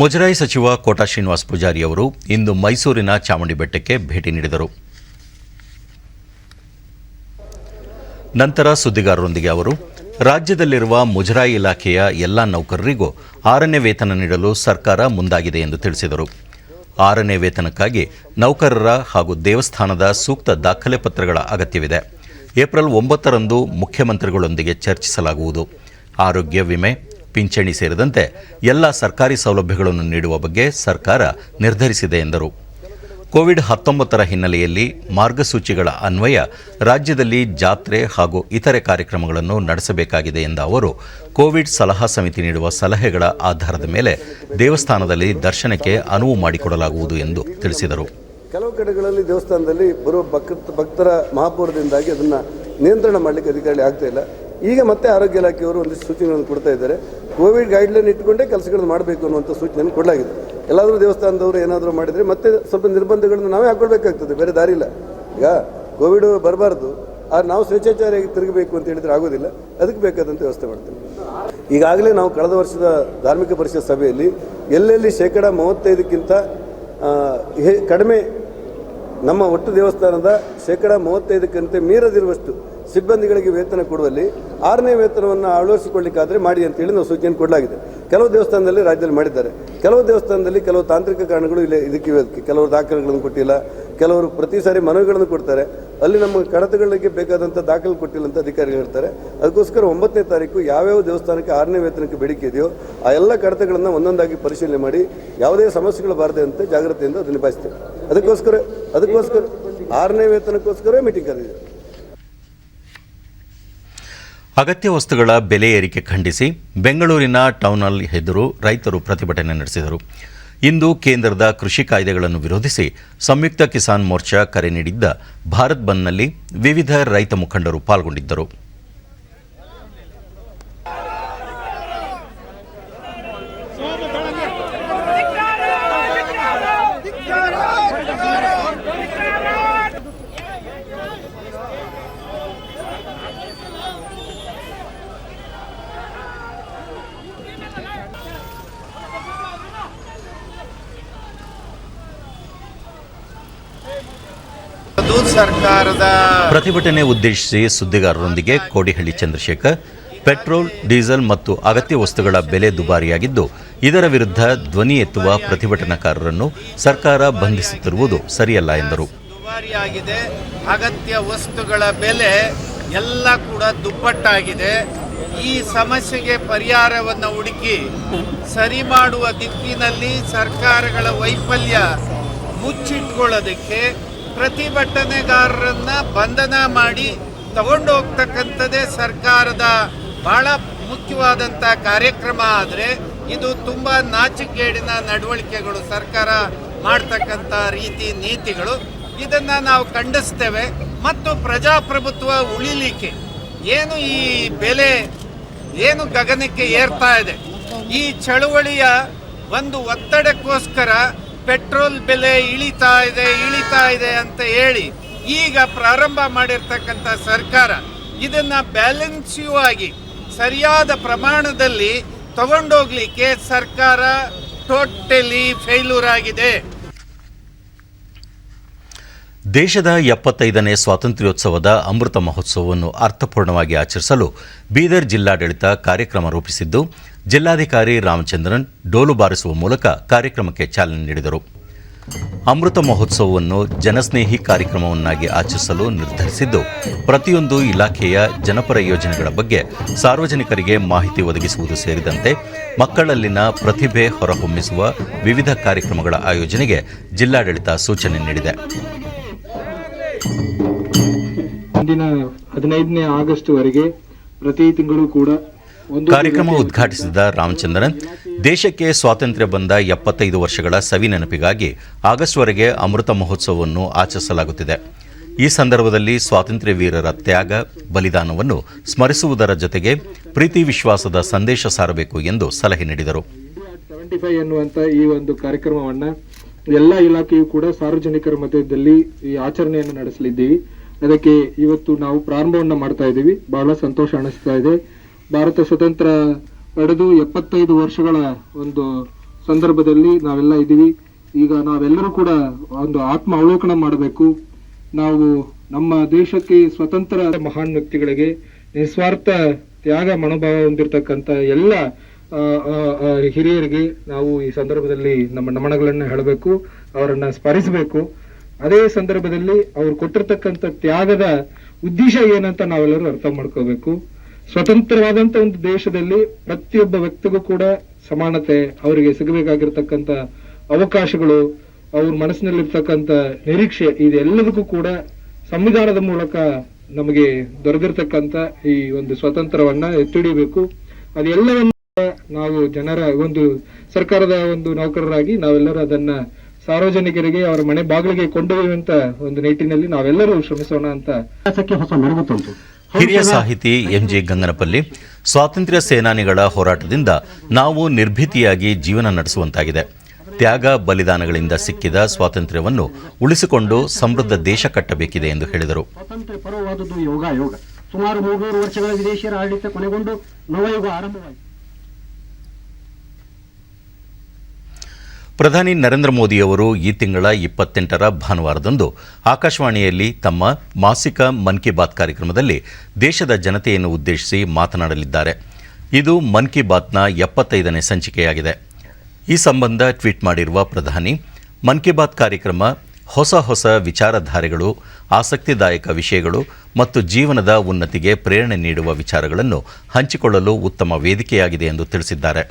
ಮುಜರಾಯಿ ಸಚಿವ ಕೋಟಾ ಶ್ರೀನಿವಾಸ ಪೂಜಾರಿ ಅವರು ಇಂದು ಮೈಸೂರಿನ ಚಾಮುಂಡಿ ಬೆಟ್ಟಕ್ಕೆ ಭೇಟಿ ನೀಡಿದರು. ನಂತರ ಸುದ್ದಿಗಾರರೊಂದಿಗೆ ಅವರು ರಾಜ್ಯದಲ್ಲಿರುವ ಮುಜರಾಯಿ ಇಲಾಖೆಯ ಎಲ್ಲ ನೌಕರರಿಗೂ 6ನೇ ವೇತನ ನೀಡಲು ಸರ್ಕಾರ ಮುಂದಾಗಿದೆ ಎಂದು ತಿಳಿಸಿದರು. 6ನೇ ವೇತನಕ್ಕಾಗಿ ನೌಕರರ ಹಾಗೂ ದೇವಸ್ಥಾನದ ಸೂಕ್ತ ದಾಖಲೆ ಪತ್ರಗಳ ಅಗತ್ಯವಿದೆ. ಏಪ್ರಿಲ್ 9ರಂದು ಮುಖ್ಯಮಂತ್ರಿಗಳೊಂದಿಗೆ ಚರ್ಚಿಸಲಾಗುವುದು. ಆರೋಗ್ಯ ವಿಮೆ, ಪಿಂಚಣಿ ಸೇರಿದಂತೆ ಎಲ್ಲ ಸರ್ಕಾರಿ ಸೌಲಭ್ಯಗಳನ್ನು ನೀಡುವ ಬಗ್ಗೆ ಸರ್ಕಾರ ನಿರ್ಧರಿಸಿದೆ ಎಂದರು. ಕೋವಿಡ್-19 ಹಿನ್ನೆಲೆಯಲ್ಲಿ ಮಾರ್ಗಸೂಚಿಗಳ ಅನ್ವಯ ರಾಜ್ಯದಲ್ಲಿ ಜಾತ್ರೆ ಹಾಗೂ ಇತರೆ ಕಾರ್ಯಕ್ರಮಗಳನ್ನು ನಡೆಸಬೇಕಾಗಿದೆ ಎಂದ ಅವರು ಕೋವಿಡ್ ಸಲಹಾ ಸಮಿತಿ ನೀಡುವ ಸಲಹೆಗಳ ಆಧಾರದ ಮೇಲೆ ದೇವಸ್ಥಾನದಲ್ಲಿ ದರ್ಶನಕ್ಕೆ ಅನುವು ಮಾಡಿಕೊಡಲಾಗುವುದು ಎಂದು ತಿಳಿಸಿದರು. ಕೆಲವು ಕಡೆಗಳಲ್ಲಿ ದೇವಸ್ಥಾನದಲ್ಲಿ ಬರುವ ಭಕ್ತರ ಮಹಾಪೌರದಿಂದಾಗಿ ಅದನ್ನು ನಿಯಂತ್ರಣ ಮಾಡಲಿಕ್ಕೆ ಅಧಿಕಾರಿ ಆಗ್ತಾ ಇಲ್ಲ. ಈಗ ಮತ್ತೆ ಆರೋಗ್ಯ ಇಲಾಖೆಯವರು ಒಂದಿಷ್ಟು ಸೂಚನೆಗಳನ್ನು ಕೊಡ್ತಾ ಇದ್ದಾರೆ. ಕೋವಿಡ್ ಗೈಡ್ಲೈನ್ ಇಟ್ಟುಕೊಂಡೇ ಕೆಲಸಗಳನ್ನು ಮಾಡಬೇಕು ಅನ್ನುವಂಥ ಸೂಚನೆಯನ್ನು ಕೊಡಲಾಗಿದೆ. ಎಲ್ಲಾದರೂ ದೇವಸ್ಥಾನದವರು ಏನಾದರೂ ಮಾಡಿದರೆ ಮತ್ತೆ ಸ್ವಲ್ಪ ನಿರ್ಬಂಧಗಳನ್ನು ನಾವೇ ಹಾಕೊಳ್ಬೇಕಾಗ್ತದೆ, ಬೇರೆ ದಾರಿ ಇಲ್ಲ. ಈಗ ಕೋವಿಡ್ ಬರಬಾರ್ದು, ಆದರೆ ನಾವು ಸ್ವೇಚ್ಛಾಚಾರಿಯಾಗಿ ತಿರುಗಬೇಕು ಅಂತ ಹೇಳಿದರೆ ಆಗೋದಿಲ್ಲ. ಅದಕ್ಕೆ ಬೇಕಾದಂಥ ವ್ಯವಸ್ಥೆ ಮಾಡ್ತೇವೆ. ಈಗಾಗಲೇ ನಾವು ಕಳೆದ ವರ್ಷದ ಧಾರ್ಮಿಕ ಪರಿಷತ್ ಸಭೆಯಲ್ಲಿ ಎಲ್ಲೆಲ್ಲಿ 35% ಕಡಿಮೆ ನಮ್ಮ ಒಟ್ಟು ದೇವಸ್ಥಾನದ 35% ಮೀರದಿರುವಷ್ಟು ಸಿಬ್ಬಂದಿಗಳಿಗೆ ವೇತನ ಕೊಡುವಲ್ಲಿ 6ನೇ ವೇತನವನ್ನು ಅಳವಡಿಸಿಕೊಳ್ಳಿಕ್ಕಾದರೆ ಮಾಡಿ ಅಂತೇಳಿ ನಾವು ಸೂಚನೆ ಕೊಡಲಾಗಿದೆ. ಕೆಲವು ದೇವಸ್ಥಾನದಲ್ಲಿ ರಾಜ್ಯದಲ್ಲಿ ಮಾಡಿದ್ದಾರೆ. ಕೆಲವು ದೇವಸ್ಥಾನದಲ್ಲಿ ಕೆಲವು ತಾಂತ್ರಿಕ ಕಾರಣಗಳು ಇದಕ್ಕೆ ಕೆಲವರು ದಾಖಲೆಗಳನ್ನು ಕೊಟ್ಟಿಲ್ಲ, ಕೆಲವರು ಪ್ರತಿ ಸಾರಿ ಮನವಿಗಳನ್ನು ಕೊಡ್ತಾರೆ. ಅಲ್ಲಿ ನಮ್ಮ ಕಡತಗಳಿಗೆ ಬೇಕಾದಂಥ ದಾಖಲೆ ಕೊಟ್ಟಿಲ್ಲ ಅಂತ ಅಧಿಕಾರಿಗಳು ಹೇಳ್ತಾರೆ. ಅದಕ್ಕೋಸ್ಕರ 9ನೇ ತಾರೀಕು ಯಾವ್ಯಾವ ದೇವಸ್ಥಾನಕ್ಕೆ 6ನೇ ವೇತನಕ್ಕೆ ಬೇಡಿಕೆ ಇದೆಯೋ ಆ ಎಲ್ಲ ಕಡತಗಳನ್ನು ಒಂದೊಂದಾಗಿ ಪರಿಶೀಲನೆ ಮಾಡಿ ಯಾವುದೇ ಸಮಸ್ಯೆಗಳು ಬಾರದಂತೆ ಜಾಗ್ರತೆಯಿಂದ ಅದು ನಿಭಾಯಿಸ್ತೇವೆ. ಅದಕ್ಕೋಸ್ಕರ 6ನೇ ವೇತನಕ್ಕೋಸ್ಕರ ಮೀಟಿಂಗ್ ಕರೆದಿದೆ. ಅಗತ್ಯ ವಸ್ತುಗಳ ಬೆಲೆ ಏರಿಕೆ ಖಂಡಿಸಿ ಬೆಂಗಳೂರಿನ ಟೌನ್ ಹಾಲ್ ಎದುರು ರೈತರು ಪ್ರತಿಭಟನೆ ನಡೆಸಿದರು. ಇಂದು ಕೇಂದ್ರದ ಕೃಷಿ ಕಾಯ್ದೆಗಳನ್ನು ವಿರೋಧಿಸಿ ಸಂಯುಕ್ತ ಕಿಸಾನ್ ಮೋರ್ಚಾ ಕರೆ ನೀಡಿದ್ದ ಭಾರತ್ ಬಂದ್ನಲ್ಲಿ ವಿವಿಧ ರೈತ ಮುಖಂಡರು ಪಾಲ್ಗೊಂಡಿದ್ದರು. ಸರ್ಕಾರದ ಪ್ರತಿಭಟನೆ ಉದ್ದೇಶಿಸಿ ಸುದ್ದಿಗಾರರೊಂದಿಗೆ ಕೋಡಿಹಳ್ಳಿ ಚಂದ್ರಶೇಖರ್, ಪೆಟ್ರೋಲ್, ಡೀಸೆಲ್ ಮತ್ತು ಅಗತ್ಯ ವಸ್ತುಗಳ ಬೆಲೆ ದುಬಾರಿಯಾಗಿದ್ದು, ಇದರ ವಿರುದ್ಧ ಧ್ವನಿ ಎತ್ತುವ ಪ್ರತಿಭಟನಾಕಾರರನ್ನು ಸರ್ಕಾರ ಬಂಧಿಸುತ್ತಿರುವುದು ಸರಿಯಲ್ಲ ಎಂದರು. ದುಬಾರಿಯಾಗಿದೆ, ಅಗತ್ಯ ವಸ್ತುಗಳ ಬೆಲೆ ಎಲ್ಲ ಕೂಡ ದುಪ್ಪಟ್ಟಾಗಿದೆ. ಈ ಸಮಸ್ಯೆಗೆ ಪರಿಹಾರವನ್ನು ಹುಡುಕಿ ಸರಿ ಮಾಡುವ ದಿಕ್ಕಿನಲ್ಲಿ ಸರ್ಕಾರಗಳ ವೈಫಲ್ಯ ಮುಚ್ಚಿಟ್ಕೊಳ್ಳೋದಕ್ಕೆ ಪ್ರತಿಭಟನೆಗಾರರನ್ನ ಬಂಧನ ಮಾಡಿ ತಗೊಂಡು ಹೋಗ್ತಕ್ಕಂಥದ್ದೇ ಸರ್ಕಾರದ ಬಹಳ ಮುಖ್ಯವಾದಂಥ ಕಾರ್ಯಕ್ರಮ. ಆದರೆ ಇದು ತುಂಬ ನಾಚಿಕೆಗೇಡಿನ ನಡವಳಿಕೆಗಳು, ಸರ್ಕಾರ ಮಾಡ್ತಕ್ಕಂಥ ರೀತಿ ನೀತಿಗಳು, ಇದನ್ನು ನಾವು ಖಂಡಿಸ್ತೇವೆ. ಮತ್ತು ಪ್ರಜಾಪ್ರಭುತ್ವ ಉಳಿಲಿಕ್ಕೆ ಏನು ಈ ಬೆಲೆ ಏನು ಗಗನಕ್ಕೆ ಏರ್ತಾ ಇದೆ, ಈ ಚಳುವಳಿಯ ಒಂದು ಒತ್ತಡಕ್ಕೋಸ್ಕರ ಪೆಟ್ರೋಲ್ ಬೆಲೆ ಇಳಿತಾ ಇದೆ ಅಂತ ಹೇಳಿ ಈಗ ಪ್ರಾರಂಭ ಮಾಡಿರ್ತಕ್ಕಂಥ ಸರ್ಕಾರ ಇದನ್ನು ಬ್ಯಾಲೆನ್ಸಿವ್ ಆಗಿ ಸರಿಯಾದ ಪ್ರಮಾಣದಲ್ಲಿ ತಗೊಂಡೋಗ್ಲಿಕ್ಕೆ ಸರ್ಕಾರ ಟೋಟಲಿ ಫೇಲ್ಯೂರ್ ಆಗಿದೆ. ದೇಶದ 75ನೇ ಸ್ವಾತಂತ್ರ್ಯೋತ್ಸವದ ಅಮೃತ ಮಹೋತ್ಸವವನ್ನು ಅರ್ಥಪೂರ್ಣವಾಗಿ ಆಚರಿಸಲು ಬೀದರ್ ಜಿಲ್ಲಾಡಳಿತ ಕಾರ್ಯಕ್ರಮ ರೂಪಿಸಿದ್ದು, ಜಿಲ್ಲಾಧಿಕಾರಿ ರಾಮಚಂದ್ರನ್ ಡೋಲು ಬಾರಿಸುವ ಮೂಲಕ ಕಾರ್ಯಕ್ರಮಕ್ಕೆ ಚಾಲನೆ ನೀಡಿದರು. ಅಮೃತ ಮಹೋತ್ಸವವನ್ನು ಜನಸ್ನೇಹಿ ಕಾರ್ಯಕ್ರಮವನ್ನಾಗಿ ಆಚರಿಸಲು ನಿರ್ಧರಿಸಿದ್ದು, ಪ್ರತಿಯೊಂದು ಇಲಾಖೆಯ ಜನಪರ ಯೋಜನೆಗಳ ಬಗ್ಗೆ ಸಾರ್ವಜನಿಕರಿಗೆ ಮಾಹಿತಿ ಒದಗಿಸುವುದು ಸೇರಿದಂತೆ ಮಕ್ಕಳಲ್ಲಿನ ಪ್ರತಿಭೆ ಹೊರಹೊಮ್ಮಿಸುವ ವಿವಿಧ ಕಾರ್ಯಕ್ರಮಗಳ ಆಯೋಜನೆಗೆ ಜಿಲ್ಲಾಡಳಿತ ಸೂಚನೆ ನೀಡಿದೆ. ಮುಂದಿನ 15ನೇ ಆಗಸ್ಟ್ ವರೆಗೆ ಪ್ರತಿ ತಿಂಗಳು ಕೂಡ ಕಾರ್ಯಕ್ರಮ ಉದ್ಘಾಟಿಸಿದ ರಾಮಚಂದ್ರನ್, ದೇಶಕ್ಕೆ ಸ್ವಾತಂತ್ರ್ಯ ಬಂದ 75 ವರ್ಷಗಳ ಸವಿ ನೆನಪಿಗಾಗಿ ಆಗಸ್ಟ್ವರೆಗೆ ಅಮೃತ ಮಹೋತ್ಸವವನ್ನು ಆಚರಿಸಲಾಗುತ್ತಿದೆ. ಈ ಸಂದರ್ಭದಲ್ಲಿ ಸ್ವಾತಂತ್ರ್ಯ ವೀರರ ತ್ಯಾಗ, ಬಲಿದಾನವನ್ನು ಸ್ಮರಿಸುವುದರ ಜೊತೆಗೆ ಪ್ರೀತಿ ವಿಶ್ವಾಸದ ಸಂದೇಶ ಸಾರಬೇಕು ಎಂದು ಸಲಹೆ ನೀಡಿದರು. 75 ಎನ್ನುವಂತ ಈ ಒಂದು ಕಾರ್ಯಕ್ರಮವನ್ನ ಎಲ್ಲ ಇಲಾಖೆಯು ಕೂಡ ಸಾರ್ವಜನಿಕರ ಮಧ್ಯದಲ್ಲಿ ಈ ಆಚರಣೆಯನ್ನು ನಡೆಸಲಿದ್ದೀವಿ. ಅದಕ್ಕೆ ಇವತ್ತು ನಾವು ಪ್ರಾರಂಭವನ್ನ ಮಾಡ್ತಾ ಇದ್ದೀವಿ. ಬಹಳ ಸಂತೋಷ ಅನಿಸ್ತಾ ಇದೆ. ಭಾರತ ಸ್ವತಂತ್ರ ಪಡೆದು 75 ವರ್ಷಗಳ ಒಂದು ಸಂದರ್ಭದಲ್ಲಿ ನಾವೆಲ್ಲ ಇದ್ದೀವಿ. ಈಗ ನಾವೆಲ್ಲರೂ ಕೂಡ ಒಂದು ಆತ್ಮ ಅವಲೋಕನ ಮಾಡಬೇಕು. ನಾವು ನಮ್ಮ ದೇಶಕ್ಕೆ ಸ್ವತಂತ್ರ ಮಹಾನ್ ವ್ಯಕ್ತಿಗಳಿಗೆ ನಿಸ್ವಾರ್ಥ ತ್ಯಾಗ ಮನೋಭಾವ ಹೊಂದಿರತಕ್ಕಂಥ ಎಲ್ಲ ಹಿರಿಯರಿಗೆ ನಾವು ಈ ಸಂದರ್ಭದಲ್ಲಿ ನಮ್ಮ ನಮನಗಳನ್ನು ಹೇಳಬೇಕು, ಅವರನ್ನ ಸ್ಮರಿಸಬೇಕು. ಅದೇ ಸಂದರ್ಭದಲ್ಲಿ ಅವ್ರು ಕೊಟ್ಟಿರ್ತಕ್ಕಂಥ ತ್ಯಾಗದ ಉದ್ದೇಶ ಏನಂತ ನಾವೆಲ್ಲರೂ ಅರ್ಥ ಮಾಡ್ಕೋಬೇಕು. ಸ್ವತಂತ್ರವಾದಂತ ಒಂದು ದೇಶದಲ್ಲಿ ಪ್ರತಿಯೊಬ್ಬ ವ್ಯಕ್ತಿಗೂ ಕೂಡ ಸಮಾನತೆ, ಅವರಿಗೆ ಸಿಗಬೇಕಾಗಿರ್ತಕ್ಕಂಥ ಅವಕಾಶಗಳು, ಅವ್ರ ಮನಸ್ಸಿನಲ್ಲಿರ್ತಕ್ಕಂಥ ನಿರೀಕ್ಷೆ, ಇದೆಲ್ಲದಕ್ಕೂ ಕೂಡ ಸಂವಿಧಾನದ ಮೂಲಕ ನಮಗೆ ದೊರೆದಿರ್ತಕ್ಕಂಥ ಈ ಒಂದು ಸ್ವಾತಂತ್ರ್ಯವನ್ನ ಎತ್ತಿಡಿಬೇಕು. ಅದೆಲ್ಲವನ್ನ ನಾವು ಜನರ ಒಂದು ಸರ್ಕಾರದ ಒಂದು ನೌಕರರಾಗಿ ನಾವೆಲ್ಲರೂ ಅದನ್ನ ಸಾರ್ವಜನಿಕರಿಗೆ ಅವರ ಮನೆ ಬಾಗಿಲಿಗೆ ಕೊಂಡೊಯ್ಯುವಂತ ಒಂದು ನಿಟ್ಟಿನಲ್ಲಿ ನಾವೆಲ್ಲರೂ ಶ್ರಮಿಸೋಣ ಅಂತ ಹೊಸ ಮೆರುಗು ತಂತು. ಹಿರಿಯ ಸಾಹಿತಿ ಎಂಜಿ ಗಂಗನಪಲ್ಲಿ, ಸ್ವಾತಂತ್ರ್ಯ ಸೇನಾನಿಗಳ ಹೋರಾಟದಿಂದ ನಾವು ನಿರ್ಭೀತಿಯಾಗಿ ಜೀವನ ನಡೆಸುವಂತಾಗಿದೆ. ತ್ಯಾಗ ಬಲಿದಾನಗಳಿಂದ ಸಿಕ್ಕಿದ ಸ್ವಾತಂತ್ರ್ಯವನ್ನು ಉಳಿಸಿಕೊಂಡು ಸಮೃದ್ಧ ದೇಶ ಕಟ್ಟಬೇಕಿದೆ ಎಂದು ಹೇಳಿದರು. ಸ್ವಾತಂತ್ರ್ಯ ಪರವಾದದ್ದು ಯೋಗ ಸುಮಾರು 300 ವರ್ಷಗಳ ವಿದೇಶಿಯರ ಆಡಳಿತ ಕೊನೆಗೊಂಡು ನವಯುಗ ಆರಂಭವಾಯಿತು. ಪ್ರಧಾನಿ ನರೇಂದ್ರ ಮೋದಿಯವರು ಈ ತಿಂಗಳ 28ರ ಭಾನುವಾರದಂದು ಆಕಾಶವಾಣಿಯಲ್ಲಿ ತಮ್ಮ ಮಾಸಿಕ ಮನ್ ಕಿ ಬಾತ್ ಕಾರ್ಯಕ್ರಮದಲ್ಲಿ ದೇಶದ ಜನತೆಯನ್ನು ಉದ್ದೇಶಿಸಿ ಮಾತನಾಡಲಿದ್ದಾರೆ. ಇದು ಮನ್ ಕಿ ಬಾತ್ನ 75ನೇ ಸಂಚಿಕೆಯಾಗಿದೆ. ಈ ಸಂಬಂಧ ಟ್ವೀಟ್ ಮಾಡಿರುವ ಪ್ರಧಾನಿ, ಮನ್ ಕಿ ಬಾತ್ ಕಾರ್ಯಕ್ರಮ ಹೊಸ ವಿಚಾರಧಾರೆಗಳು, ಆಸಕ್ತಿದಾಯಕ ವಿಷಯಗಳು ಮತ್ತು ಜೀವನದ ಉನ್ನತಿಗೆ ಪ್ರೇರಣೆ ನೀಡುವ ವಿಚಾರಗಳನ್ನು ಹಂಚಿಕೊಳ್ಳಲು ಉತ್ತಮ ವೇದಿಕೆಯಾಗಿದೆ ಎಂದು ತಿಳಿಸಿದ್ದಾರೆ.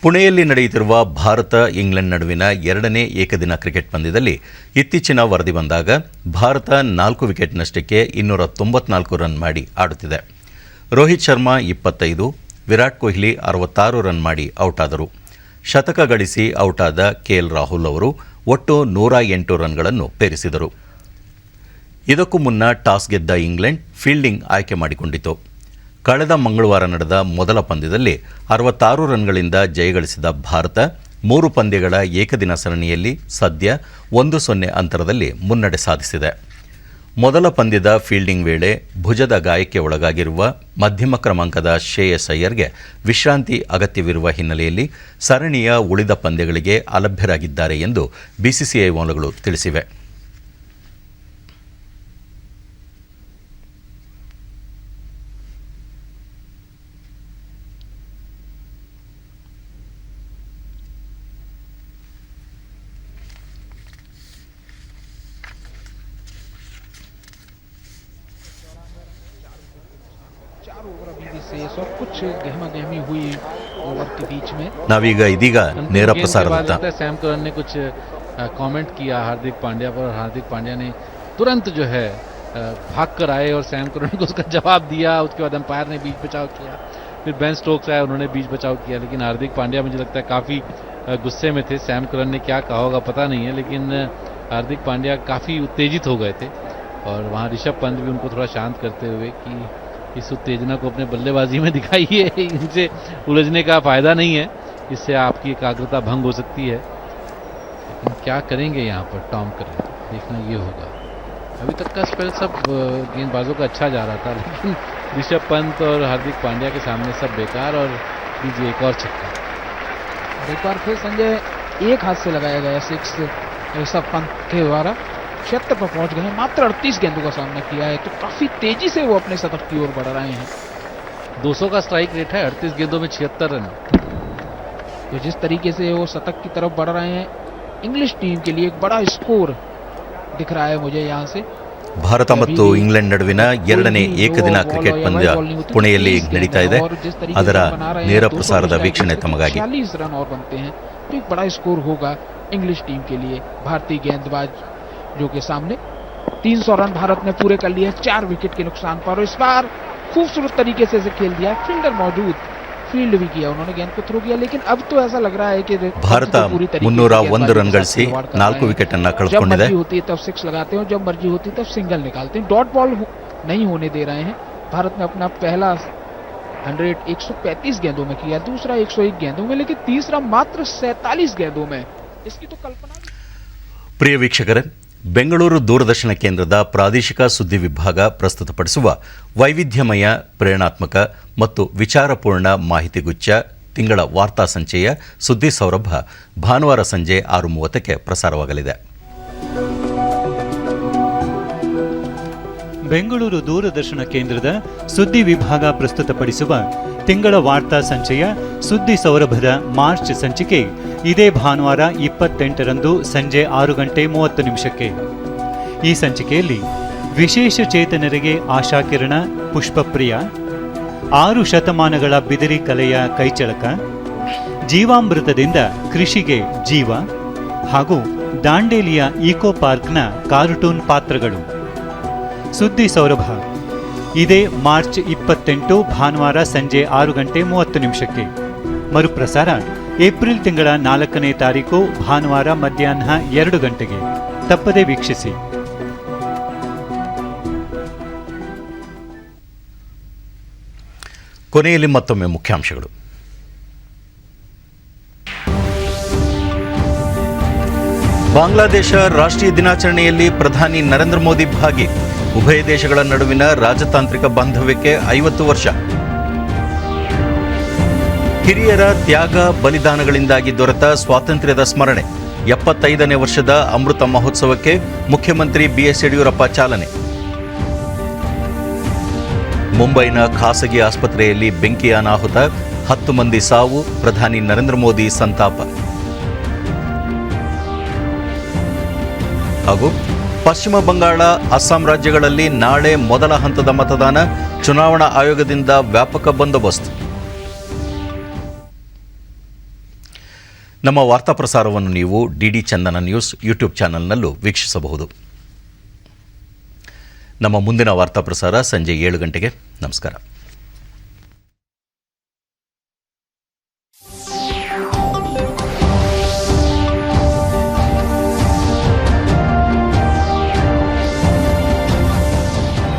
ಪುಣೆಯಲ್ಲಿ ನಡೆಯುತ್ತಿರುವ ಭಾರತ ಇಂಗ್ಲೆಂಡ್ ನಡುವಿನ ಎರಡನೇ ಏಕದಿನ ಕ್ರಿಕೆಟ್ ಪಂದ್ಯದಲ್ಲಿ ಇತ್ತೀಚಿನ ವರದಿ ಬಂದಾಗ ಭಾರತ 4 ವಿಕೆಟ್ ನಷ್ಟಕ್ಕೆ 294 ರನ್ ಮಾಡಿ ಆಡುತ್ತಿದೆ. ರೋಹಿತ್ ಶರ್ಮಾ 25, ವಿರಾಟ್ ಕೊಹ್ಲಿ 66 ರನ್ ಮಾಡಿ ಔಟ್ ಆದರು. ಶತಕ ಗಳಿಸಿ ಔಟ್ ಆದ ಕೆಎಲ್ ರಾಹುಲ್ ಅವರು ಒಟ್ಟು 108 ರನ್ಗಳನ್ನು ಪೇರಿಸಿದರು. ಇದಕ್ಕೂ ಮುನ್ನ ಟಾಸ್ ಗೆದ್ದ ಇಂಗ್ಲೆಂಡ್ ಫೀಲ್ಡಿಂಗ್ ಆಯ್ಕೆ ಮಾಡಿಕೊಂಡಿತು. ಕಳೆದ ಮಂಗಳವಾರ ನಡೆದ ಮೊದಲ ಪಂದ್ಯದಲ್ಲಿ 66 ರನ್ಗಳಿಂದ ಜಯಗಳಿಸಿದ ಭಾರತ 3 ಪಂದ್ಯಗಳ ಏಕದಿನ ಸರಣಿಯಲ್ಲಿ ಸದ್ಯ 1-0 ಅಂತರದಲ್ಲಿ ಮುನ್ನಡೆ ಸಾಧಿಸಿದೆ. ಮೊದಲ ಪಂದ್ಯದ ಫೀಲ್ಡಿಂಗ್ ವೇಳೆ ಭುಜದ ಗಾಯಕ್ಕೆ ಒಳಗಾಗಿರುವ ಮಧ್ಯಮ ಕ್ರಮಾಂಕದ ಶ್ರೇಯಸ್ ಅಯ್ಯರ್ಗೆ ವಿಶ್ರಾಂತಿ ಅಗತ್ಯವಿರುವ ಹಿನ್ನೆಲೆಯಲ್ಲಿ ಸರಣಿಯ ಉಳಿದ ಪಂದ್ಯಗಳಿಗೆ ಅಲಭ್ಯರಾಗಿದ್ದಾರೆ ಎಂದು ಬಿಸಿಸಿಐ ಮೂಲಗಳು ತಿಳಿಸಿವೆ. ನಾವೀಗ ಇದೀಗ ನೇರ ಪ್ರಸಾರದತ್ತ. सैम करन ने कुछ कमेंट किया हार्दिक पांड्या पर, हार्दिक पांड्या ने तुरंत जो है भाग कर आए और सैम करन को उसका जवाब दिया. उसके बाद अंपायर ने बीच बचाव किया, फिर बेन स्टोक्स आए, उन्होंने बीच बचाव किया. लेकिन हार्दिक पांड्या मुझे लगता है काफ़ी गुस्से में थे. सैम करन ने क्या कहा होगा पता नहीं है, लेकिन हार्दिक पांड्या काफ़ी उत्तेजित हो गए थे और वहाँ ऋषभ पंत भी उनको थोड़ा शांत करते हुए कि इस उत्तेजना को अपने बल्लेबाजी में दिखाइए, इनसे उलझने का फ़ायदा नहीं है, इससे आपकी एकाग्रता भंग हो सकती है. लेकिन क्या करेंगे यहाँ पर टॉम करें, देखना ये होगा. अभी तक का स्पेल सब गेंदबाजों का अच्छा जा रहा था, लेकिन ऋषभ पंत और हार्दिक पांड्या के सामने सब बेकार. और लीजिए एक और छक्का. एक बार फिर संजय एक हाथ से लगाया गया 6 ऋषभ पंत के द्वारा 76 पर पहुंच गए. मात्र 38 गेंदों का सामना किया है, तो काफी तेजी से वो अपने शतक की ओर बढ़ रहे हैं. 200 का स्ट्राइक रेट है, 38 गेंदों में 76 रन. तो जिस तरीके से वो शतक की तरफ बढ़ रहे हैं, इंग्लिश टीम के लिए एक बड़ा स्कोर दिख रहा है मुझे यहाँ से. ಭಾರತ ಮತ್ತು ಇಂಗ್ಲೆಂಡ್ ನಡುವಿನ ಎರಡನೇ ಏಕದಿನ ಕ್ರಿಕೆಟ್ ಪಂದ್ಯ ಪುಣೆಯಲ್ಲಿ ನಡೀತಾ ಇದೆ. ಅದರ ನೇರ ಪ್ರಸಾರದ ವೀಕ್ಷಣೆ ತಮಗಾಗಿ. 40 रन और बनते हैं तो एक बड़ा स्कोर होगा इंग्लिश टीम के लिए. भारतीय गेंदबाज जो के सामने 300 रन भारत ने पूरे कर लिए 4 विकेट के नुकसान पर. इस बार खूबसूरत तरीके से खेल दिया, फील्डर मौजूद, फील्ड भी किया, उन्होंने गेंद को थ्रो किया. लेकिन अब तो ऐसा लग रहा है कि ಭಾರತ 301 ರನ್ ಗಳಿಸಿ 4 ವಿಕೆಟ್ ಅನ್ನು ಕಳೆದುಕೊಂಡಿದೆ. जब मर्जी होती है तब 6 लगाते हैं और जब मर्जी होती है तब सिंगल निकालते हैं. डॉट बॉल नहीं होने दे रहे हैं. भारत ने अपना पहला 135 गेंदों में किया, दूसरा 101 गेंदों में, लेकिन तीसरा मात्र 47 गेंदों में. इसकी तो कल्पना. ಪ್ರಿಯ ವೀಕ್ಷಕರೇ, ಬೆಂಗಳೂರು ದೂರದರ್ಶನ ಕೇಂದ್ರದ ಪ್ರಾದೇಶಿಕ ಸುದ್ದಿ ವಿಭಾಗ ಪ್ರಸ್ತುತಪಡಿಸುವ ವೈವಿಧ್ಯಮಯ, ಪ್ರೇರಣಾತ್ಮಕ ಮತ್ತು ವಿಚಾರಪೂರ್ಣ ಮಾಹಿತಿಗುಚ್ಛ ತಿಂಗಳ ವಾರ್ತಾ ಸಂಚೆಯ ಸುದ್ದಿ ಸೌರಭ ಭಾನುವಾರ ಸಂಜೆ 6:30ಕ್ಕೆ ಪ್ರಸಾರವಾಗಲಿದೆ. ಬೆಂಗಳೂರು ದೂರದರ್ಶನ ಕೇಂದ್ರದ ಸುದ್ದಿ ವಿಭಾಗ ಪ್ರಸ್ತುತಪಡಿಸುವ ತಿಂಗಳ ವಾರ್ತಾ ಸಂಚೆಯ ಸುದ್ದಿ ಸೌರಭದ ಮಾರ್ಚ್ ಸಂಚಿಕೆ ಇದೇ ಭಾನುವಾರ 28ರಂದು ಸಂಜೆ 6:30 ಈ ಸಂಚಿಕೆಯಲ್ಲಿ ವಿಶೇಷ ಚೇತನರಿಗೆ ಆಶಾಕಿರಣ, ಪುಷ್ಪಪ್ರಿಯ, 6 ಶತಮಾನಗಳ ಬಿದಿರಿ ಕಲೆಯ ಕೈಚಳಕ, ಜೀವಾಮೃತದಿಂದ ಕೃಷಿಗೆ ಜೀವ ಹಾಗೂ ದಾಂಡೇಲಿಯ ಈಕೋ ಪಾರ್ಕ್ನ ಕಾರ್ಟೂನ್ ಪಾತ್ರಗಳು. ಸುದ್ದಿ ಸೌರಭ ಇದೇ ಮಾರ್ಚ್ 28 ಭಾನುವಾರ ಸಂಜೆ 6:30 ಮರುಪ್ರಸಾರ ಏಪ್ರಿಲ್ ತಿಂಗಳ 4ನೇ ತಾರೀಕು ಭಾನುವಾರ ಮಧ್ಯಾಹ್ನ 2 ಗಂಟೆಗೆ. ತಪ್ಪದೇ ವೀಕ್ಷಿಸಿ. ಕೊನೆಯಲ್ಲಿ ಮತ್ತೊಮ್ಮೆ ಮುಖ್ಯಾಂಶಗಳು. ಬಾಂಗ್ಲಾದೇಶ ರಾಷ್ಟ್ರೀಯ ದಿನಾಚರಣೆಯಲ್ಲಿ ಪ್ರಧಾನಿ ನರೇಂದ್ರ ಮೋದಿ ಭಾಗಿ. ಉಭಯ ದೇಶಗಳ ನಡುವಿನ ರಾಜತಾಂತ್ರಿಕ ಬಾಂಧವ್ಯಕ್ಕೆ 50 ವರ್ಷ. ಹಿರಿಯರ ತ್ಯಾಗ ಬಲಿದಾನಗಳಿಂದಾಗಿ ದೊರೆತ ಸ್ವಾತಂತ್ರ್ಯದ ಸ್ಮರಣೆ. 75ನೇ ವರ್ಷದ ಅಮೃತ ಮಹೋತ್ಸವಕ್ಕೆ ಮುಖ್ಯಮಂತ್ರಿ ಬಿಎಸ್ ಯಡಿಯೂರಪ್ಪ ಚಾಲನೆ. ಮುಂಬೈನ ಖಾಸಗಿ ಆಸ್ಪತ್ರೆಯಲ್ಲಿ ಬೆಂಕಿ ಅನಾಹುತ, 10 ಮಂದಿ ಸಾವು, ಪ್ರಧಾನಿ ನರೇಂದ್ರ ಮೋದಿ ಸಂತಾಪ. ಹಾಗೂ ಪಶ್ಚಿಮ ಬಂಗಾಳ, ಅಸ್ಸಾಂ ರಾಜ್ಯಗಳಲ್ಲಿ ನಾಳೆ ಮೊದಲ ಹಂತದ ಮತದಾನ, ಚುನಾವಣಾ ಆಯೋಗದಿಂದ ವ್ಯಾಪಕ ಬಂದೋಬಸ್ತ್. ನಮ್ಮ ವಾರ್ತಾ ಪ್ರಸಾರವನ್ನು ನೀವು ಡಿಡಿ ಚಂದನ ನ್ಯೂಸ್ ಯೂಟ್ಯೂಬ್ ಚಾನೆಲ್ನಲ್ಲೂ ವೀಕ್ಷಿಸಬಹುದು. ನಮ್ಮ ಮುಂದಿನ ವಾರ್ತಾ ಪ್ರಸಾರ ಸಂಜೆ 7 ಗಂಟೆಗೆ. ನಮಸ್ಕಾರ.